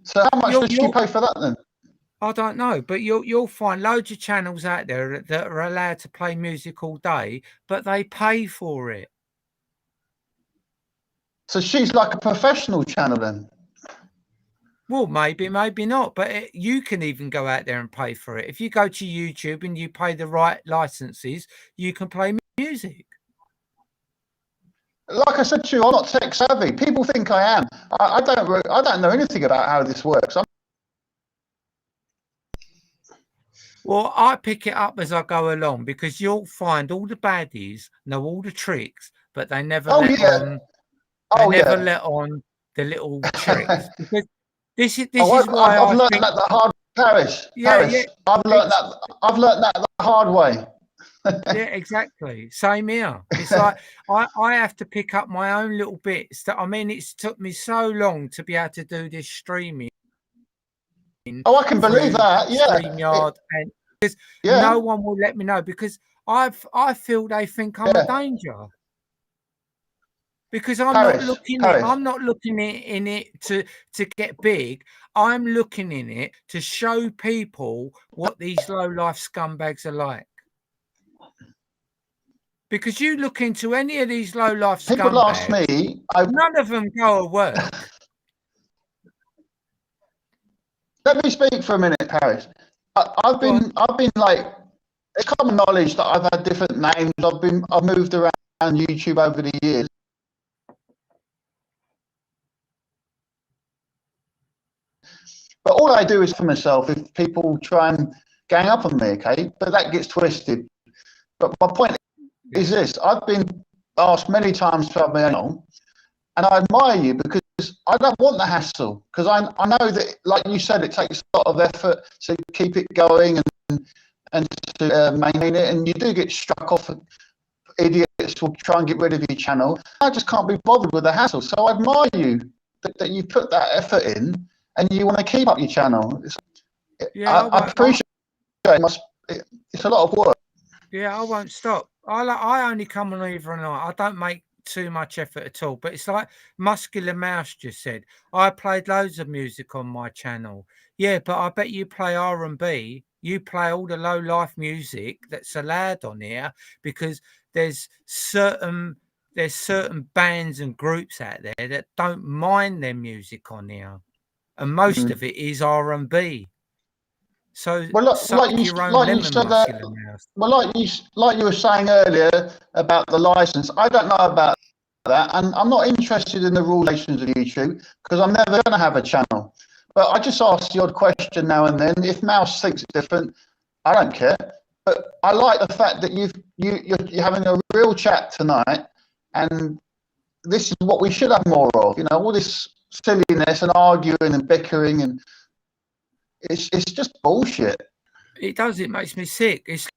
So how much does she You're pay for that then? I don't know, but you'll find loads of channels out there that are allowed to play music all day, but they pay for it. So she's like a professional channel then? Well, maybe not, but you can even go out there and pay for it. If you go to YouTube and you pay the right licenses, you can play music. Like I said to you, I'm not tech savvy. People think I am. I don't know anything about how this works. Well, I pick it up as I go along because you'll find all the baddies know all the tricks, but they never Oh let yeah. on. They Oh never yeah. let on the little tricks because this is I've why I learned think. that the hard Paris. Yeah, yeah. I've learned that the hard way. Yeah, exactly. Same here. It's like I have to pick up my own little bits. That I mean, it's took me so long to be able to do this streaming. Oh, I can believe Through that. Yeah. StreamYard, and because no one will let me know because I feel they think I'm a danger. Because I'm not looking in it to get big. I'm looking in it to show people what these low life scumbags are like. Because you look into any of these low life scumbags, people ask me, none of them go to work. Let me speak for a minute, Paris. I've been like, it's common knowledge that I've had different names. I've moved around YouTube over the years. But all I do is for myself if people try and gang up on me, okay? But that gets twisted. But my point is this: I've been asked many times to have my own, and I admire you because I don't want the hassle. Because I know that, like you said, it takes a lot of effort to keep it going and to maintain it, and you do get struck off. Idiots will try and get rid of your channel. I just can't be bothered with the hassle. So I admire you that you put that effort in and you want to keep up your channel. I appreciate it. It's a lot of work. Yeah, I won't stop. I only come on either night. I don't make too much effort at all. But it's like Muscular Mouse just said. I played loads of music on my channel. Yeah, but I bet you play R&B. You play all the low life music that's allowed on here because there's certain bands and groups out there that don't mind their music on here, and most of it is R&B. So like you were saying earlier about the license, I don't know about that, and I'm not interested in the rules of YouTube because I'm never going to have a channel. But I just ask the odd question now and then. If Mouse thinks different, I don't care. But I like the fact that you're having a real chat tonight, and this is what we should have more of. You know, all this silliness and arguing and bickering, and it's just bullshit. It does. It makes me sick. It's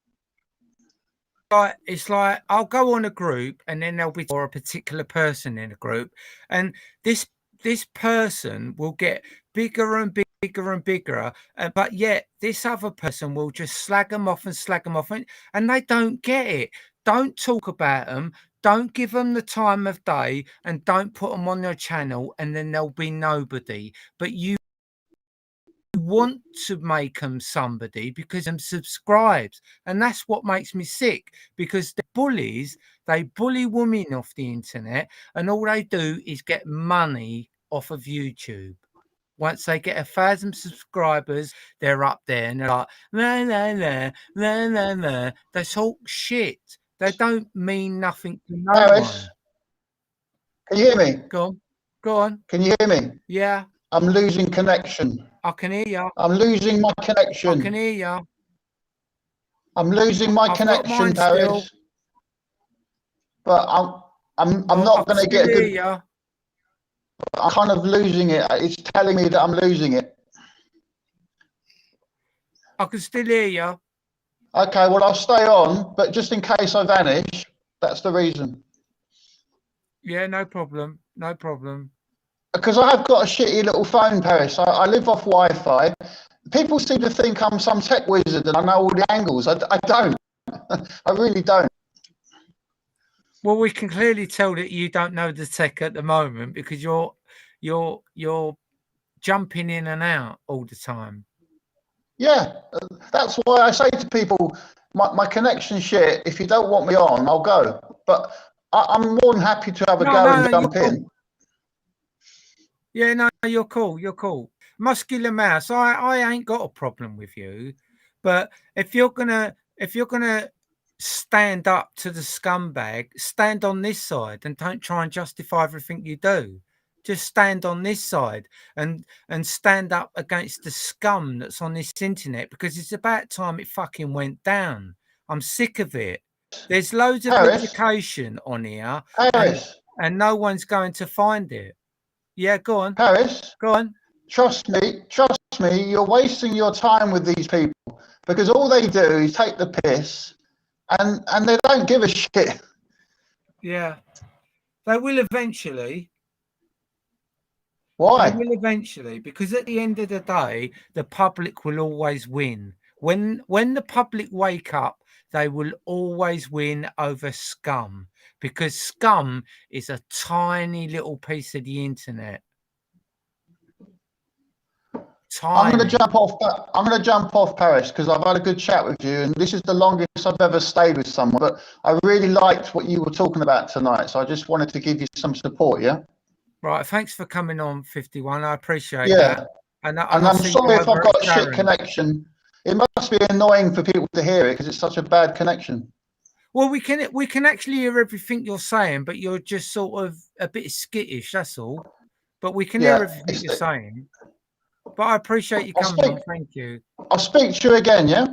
like I'll go on a group, and then there'll be a particular person in a group, and this person will get bigger and bigger and bigger, but yet this other person will just slag them off, and they don't get it. Don't talk about them. Don't give them the time of day, and don't put them on your channel, and then there'll be nobody. But you want to make them somebody because them subscribes, and that's what makes me sick, because the bullies, they bully women off the internet, and all they do is get money off of YouTube. Once they get 1,000 subscribers, they're up there and they're like, nah, nah, nah, nah, nah, nah. They talk shit. They don't mean nothing to no one. Can you hear me? Go on. Can you hear me? Yeah. I'm losing connection. I can hear you. I'm losing my connection. I can hear you. I'm losing my connection, Paris. Still. But I'm not going to get a good. You. I'm kind of losing it. It's telling me that I'm losing it. I can still hear you. Okay, well, I'll stay on, but just in case I vanish, that's the reason. Yeah, no problem. No problem. Because I have got a shitty little phone, Paris. I live off Wi-Fi, People seem to think I'm some tech wizard and I know all the angles. I don't. I really don't. Well, we can clearly tell that you don't know the tech at the moment because you're jumping in and out all the time. Yeah, that's why I say to people, my connection shit. If you don't want me on, I'll go. But I'm more than happy to have a go and jump in. Yeah, no, you're cool. You're cool. Muscular Mouse, I ain't got a problem with you, but if you're gonna stand up to the scumbag, stand on this side and don't try and justify everything you do. Just stand on this side and stand up against the scum that's on this internet because it's about time it fucking went down. I'm sick of it. There's loads of education on here, and no one's going to find it. Yeah, go on. Harris, go on. Trust me, you're wasting your time with these people because all they do is take the piss and they don't give a shit. Yeah. They will eventually. Why? They will eventually, because at the end of the day, the public will always win. When the public wake up, they will always win over scum because scum is a tiny little piece of the internet. I'm going to jump off, Paris, because I've had a good chat with you, and this is the longest I've ever stayed with someone. But I really liked what you were talking about tonight, so I just wanted to give you some support. Yeah. Right. Thanks for coming on, 51. I appreciate that. And I'm sorry if I've got a shit connection. It must be annoying for people to hear it because it's such a bad connection. Well, we can actually hear everything you're saying, but you're just sort of a bit skittish. That's all. But we can hear everything you're saying. But I appreciate you coming on. Thank you. I'll speak to you again, yeah?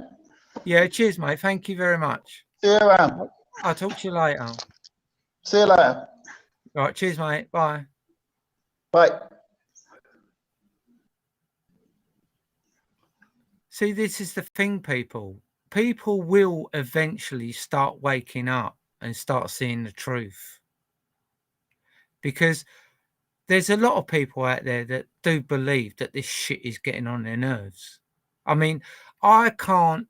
Yeah, cheers, mate. Thank you very much. See you around. I'll talk to you later. See you later. All right, cheers, mate. Bye. Bye. See, this is the thing, people. People will eventually start waking up and start seeing the truth. Because there's a lot of people out there that do believe that this shit is getting on their nerves. I mean, I can't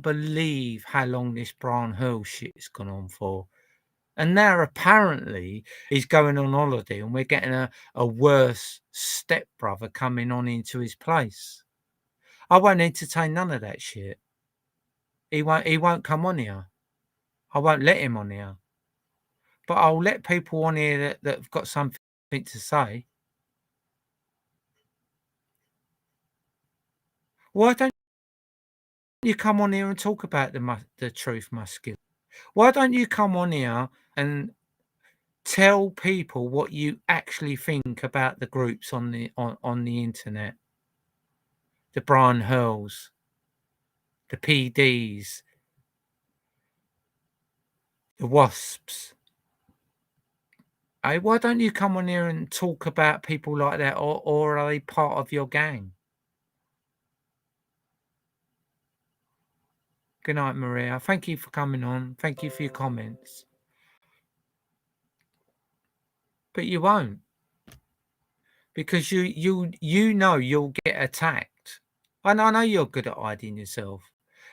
believe how long this Brian Hurl shit has gone on for. And now apparently he's going on holiday and we're getting a worse stepbrother coming on into his place. I won't entertain none of that shit. He won't come on here. I won't let him on here. But I'll let people on here that have got something to say. Why don't you come on here and talk about the truth, Muscular? Why don't you come on here and tell people what you actually think about the groups on the internet? The Brian Hurls, the PDs, the Wasps. Hey, why don't you come on here and talk about people like that, or are they part of your gang? Good night, Maria. Thank you for coming on. Thank you for your comments. But you won't. Because you know you'll get attacked. And I know you're good at hiding yourself,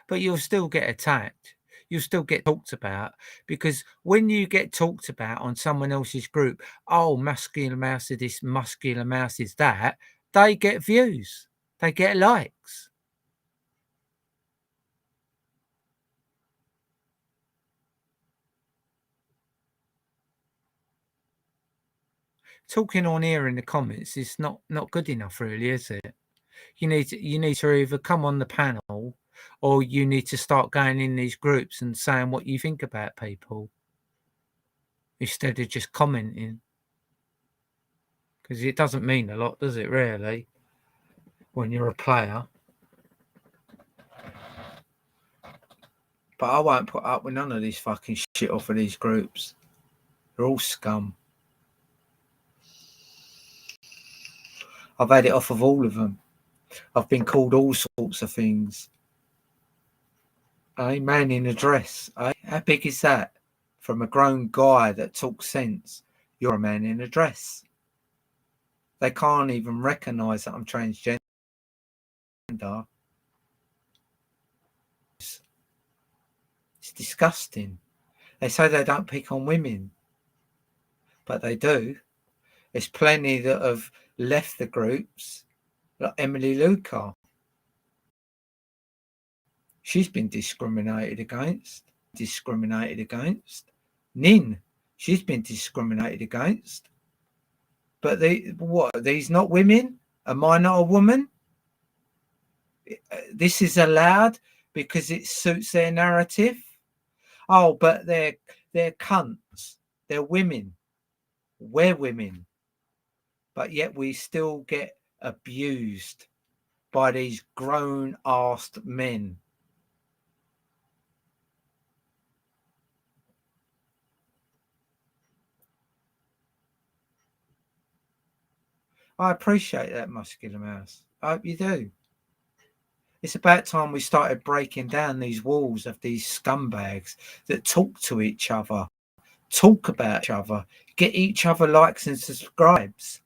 but you'll still get attacked. You'll still get talked about, because when you get talked about on someone else's group, oh, Muscular Mouse is this, Muscular Mouse is that, they get views. They get likes. Talking on here in the comments is not good enough, really, is it? You need to either come on the panel, or you need to start going in these groups and saying what you think about people instead of just commenting, because it doesn't mean a lot, does it, really, when you're a player? But I won't put up with none of this fucking shit off of these groups. They're all scum. I've had it off of all of them. I've been called all sorts of things. A man in a dress. How big is that? From a grown guy that talks sense. You're a man in a dress. They can't even recognise that I'm transgender. slander. It's disgusting. They say they don't pick on women, but they do. There's plenty that have left the groups, like Emily Lucar. She's been discriminated against. Nin, she's been discriminated against. But what? Are these not women? Am I not a woman? This is allowed because it suits their narrative. Oh, but they're cunts. They're women. We're women. But yet we still get abused by these grown-assed men. I appreciate that, Muscular Mouse. I hope you do. It's about time we started breaking down these walls of these scumbags that talk to each other, talk about each other, get each other likes and subscribes.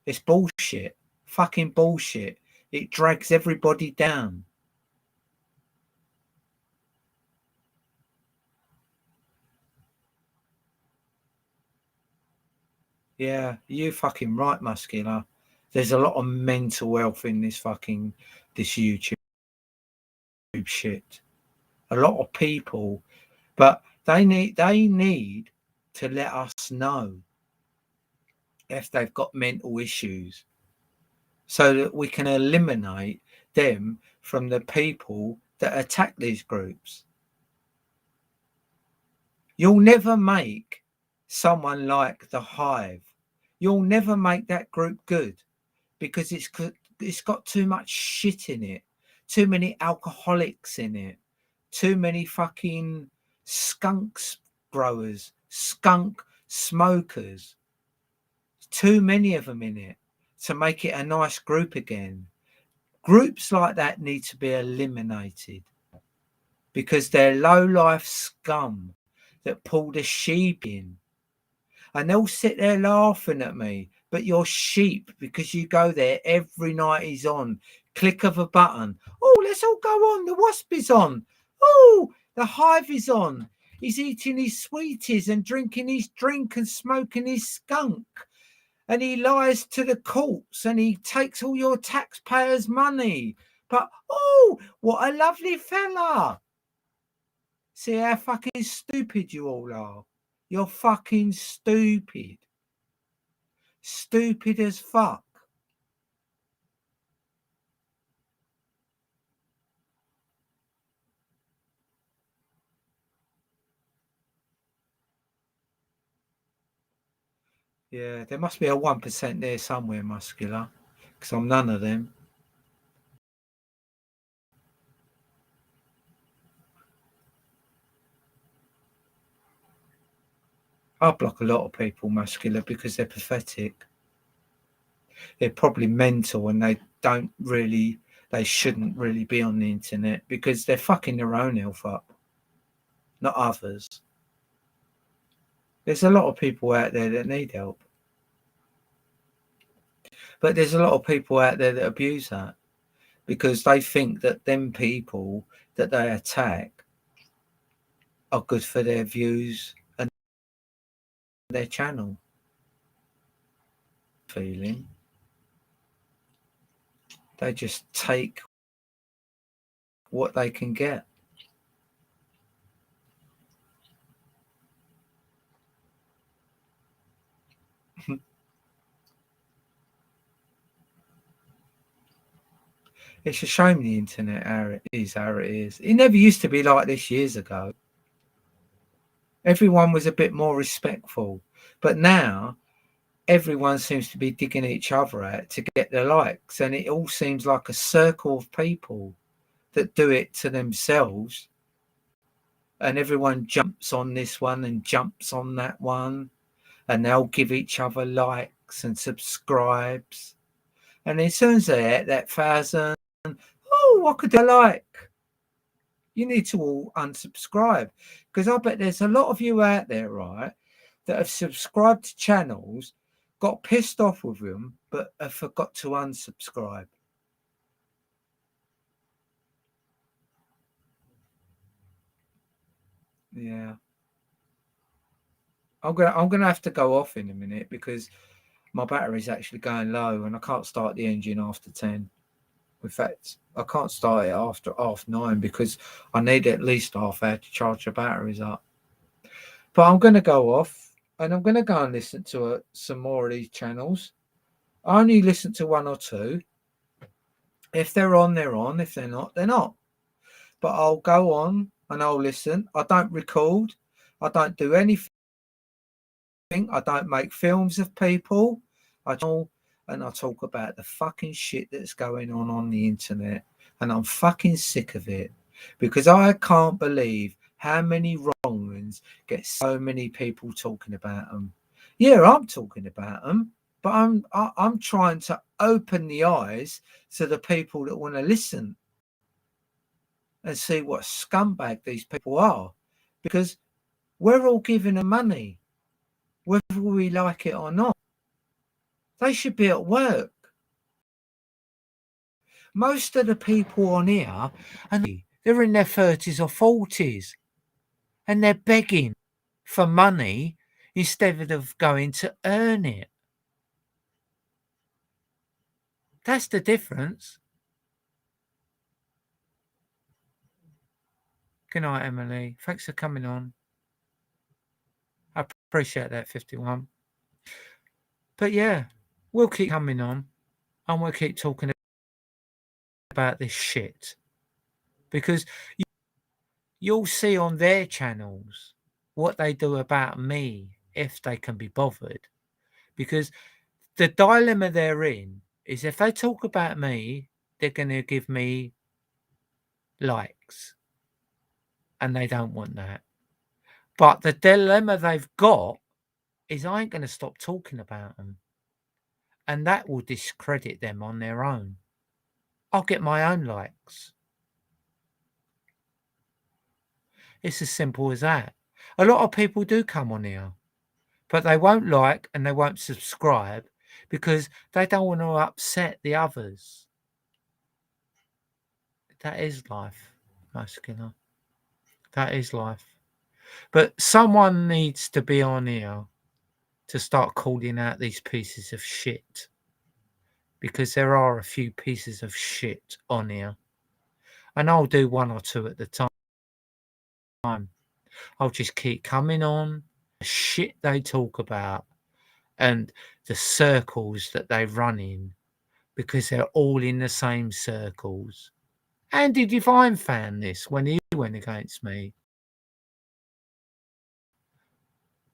It's bullshit. Fucking bullshit. It drags everybody down. Yeah, you fucking right, Muscular. There's a lot of mental health in this YouTube shit. A lot of people, but they need to let us know if they've got mental issues so that we can eliminate them from the people that attack these groups. You'll never make someone like the Hive. You'll never make that group good because it's got too much shit in it, too many alcoholics in it, too many fucking skunk growers, skunk smokers, too many of them in it to make it a nice group again. Groups like that need to be eliminated because they're low-life scum that pull the sheep in. And they'll sit there laughing at me, but you're sheep because you go there every night. He's on. Click of a button. Oh, let's all go on. The Wasp is on. Oh, the Hive is on. He's eating his sweeties and drinking his drink and smoking his skunk. And he lies to the courts and he takes all your taxpayers' money. But, oh, what a lovely fella. See how fucking stupid you all are. You're fucking stupid. Stupid as fuck. Yeah, there must be a 1% there somewhere, Muscular, because I'm none of them. I block a lot of people, Muscular, because they're pathetic. They're probably mental and they shouldn't really be on the internet because they're fucking their own health up, not others. There's a lot of people out there that need help. But there's a lot of people out there that abuse that because they think that them people that they attack are good for their views and their channel. Feeling. They just take what they can get. It's a shame the internet how it is. It never used to be like this years ago. Everyone was a bit more respectful. But now everyone seems to be digging each other out to get the likes. And it all seems like a circle of people that do it to themselves. And everyone jumps on this one and jumps on that one. And they'll give each other likes and subscribes. And as soon as they're at that 1,000, oh, what could I like? You need to all unsubscribe because I bet there's a lot of you out there, right, that have subscribed to channels, got pissed off with them, but have forgot to unsubscribe. Yeah. I'm gonna have to go off in a minute because my battery's actually going low and I can't start the engine after 10. In fact, I can't start it after 9:30 because I need at least half hour to charge the batteries up. But I'm going to go off and I'm going to go and listen to some more of these channels. I only listen to one or two. If they're on, they're on. If they're not, they're not. But I'll go on and I'll listen. I don't record. I don't do anything. I don't make films of people. I talk about the fucking shit that's going on the internet. And I'm fucking sick of it because I can't believe how many wrong ones get so many people talking about them. Yeah, I'm talking about them, but I'm trying to open the eyes to the people that want to listen and see what scumbag these people are, because we're all giving them money, whether we like it or not. They should be at work. Most of the people on here, and they're in their 30s or 40s, and they're begging for money instead of going to earn it. That's the difference. Good night, Emily. Thanks for coming on. I appreciate that, 51. But yeah, we'll keep coming on and we'll keep talking about this shit, because you'll see on their channels what they do about me if they can be bothered. Because the dilemma they're in is if they talk about me, they're going to give me likes. And they don't want that. But the dilemma they've got is I ain't going to stop talking about them. And that will discredit them on their own. I'll get my own likes. It's as simple as that. A lot of people do come on here, but they won't like and they won't subscribe because they don't want to upset the others. That is life, Muscular. That is life. But someone needs to be on here to start calling out these pieces of shit, because there are a few pieces of shit on here, and I'll do one or two at the time. I'll just keep coming on the shit they talk about and the circles that they run in, because they're all in the same circles. Andy Devine found this when he went against me.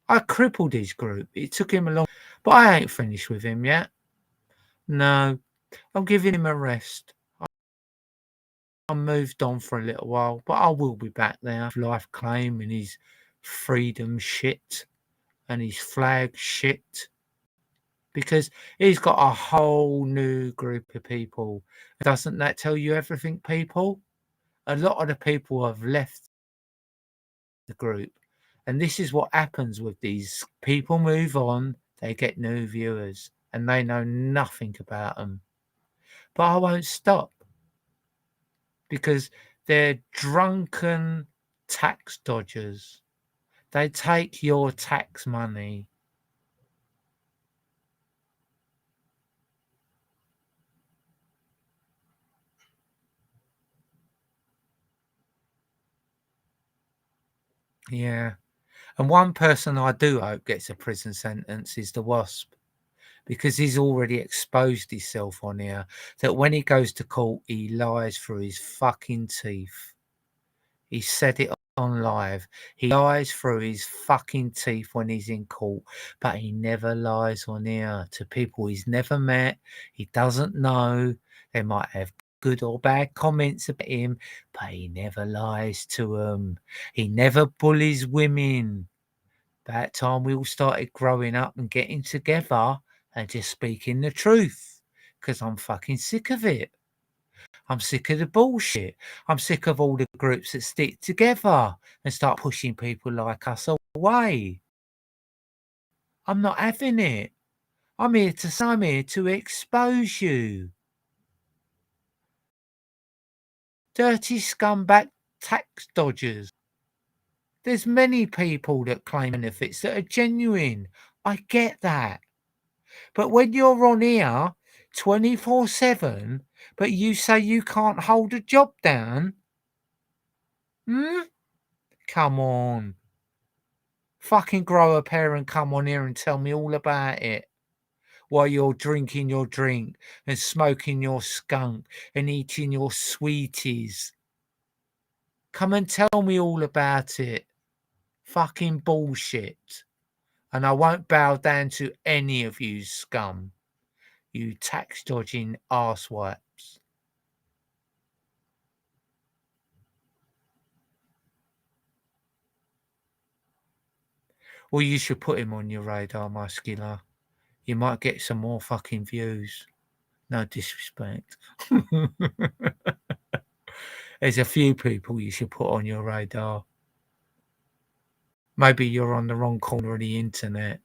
I crippled his group. It took him a long, but I ain't finished with him yet. No, I'm giving him a rest. I moved on for a little while, but I will be back there. Life claim and his freedom shit and his flag shit, because he's got a whole new group of people. Doesn't that tell you everything, people? A lot of the people have left the group, and this is what happens with these people. Move on, they get new viewers and they know nothing about them. But I won't stop, because they're drunken tax dodgers. They take your tax money. Yeah. And one person I do hope gets a prison sentence is the Wasp, because he's already exposed himself on here that when he goes to court, he lies through his fucking teeth. He said it on live. He lies through his fucking teeth when he's in court, but he never lies on here to people he's never met. He doesn't know. They might have good or bad comments about him, but he never lies to them. He never bullies women. That time we all started growing up and getting together and just speaking the truth, because I'm fucking sick of it. I'm sick of the bullshit. I'm sick of all the groups that stick together and start pushing people like us away. I'm not having it. I'm here to expose you. Dirty scumbag tax dodgers. There's many people that claim benefits that are genuine. I get that. But when you're on here 24/7, but you say you can't hold a job down, come on. Fucking grow a pair and come on here and tell me all about it. While you're drinking your drink and smoking your skunk and eating your sweeties. Come and tell me all about it. Fucking bullshit. And I won't bow down to any of you scum. You tax dodging arsewipes. Well, you should put him on your radar, Muscular. You might get some more fucking views. No disrespect. There's a few people you should put on your radar. Maybe you're on the wrong corner of the internet,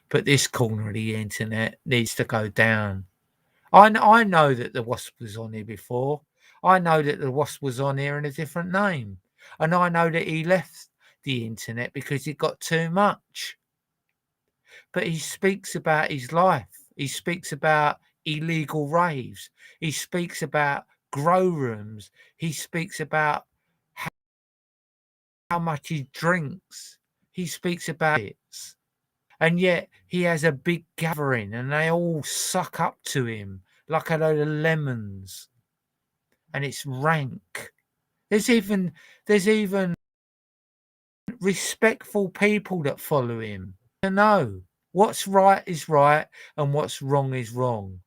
but this corner of the internet needs to go down. I know that the Wasp was on here before. I know that the Wasp was on here in a different name. And I know that he left the internet because it got too much. But he speaks about his life. He speaks about illegal raves. He speaks about grow rooms. He speaks about how much he drinks. He speaks about it. And yet he has a big gathering and they all suck up to him like a load of lemons. And it's rank. There's even respectful people that follow him to know what's right is right and what's wrong is wrong.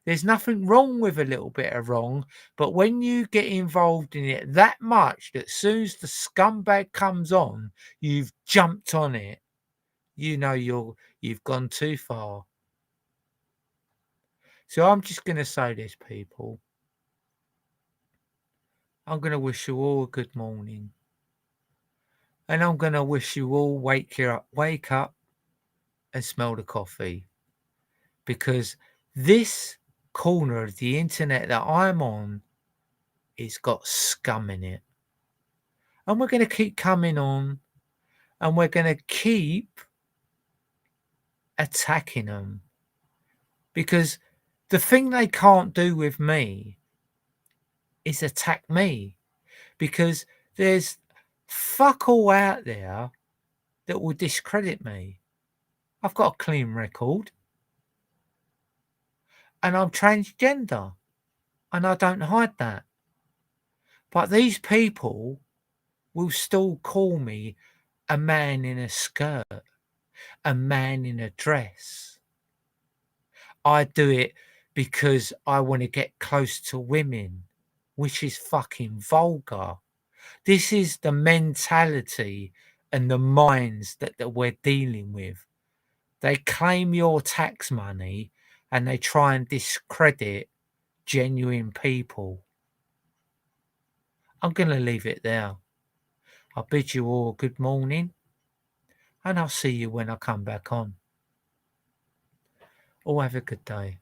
There's nothing wrong with a little bit of wrong, but when you get involved in it that much that as soon as the scumbag comes on, you've jumped on it. You know you've gone too far. So I'm just going to say this, people. I'm going to wish you all a good morning. And I'm going to wish you all wake up and smell the coffee. Because this corner of the internet that I'm on, it's got scum in it. And we're going to keep coming on and we're going to keep attacking them. Because the thing they can't do with me is attack me. Because there's fuck all out there that will discredit me. I've got a clean record. And I'm transgender. And I don't hide that. But these people will still call me a man in a skirt, a man in a dress. I do it because I want to get close to women, which is fucking vulgar. This is the mentality and the minds that we're dealing with. They claim your tax money and they try and discredit genuine people. I'm going to leave it there. I'll bid you all good morning and I'll see you when I come back on. All have a good day.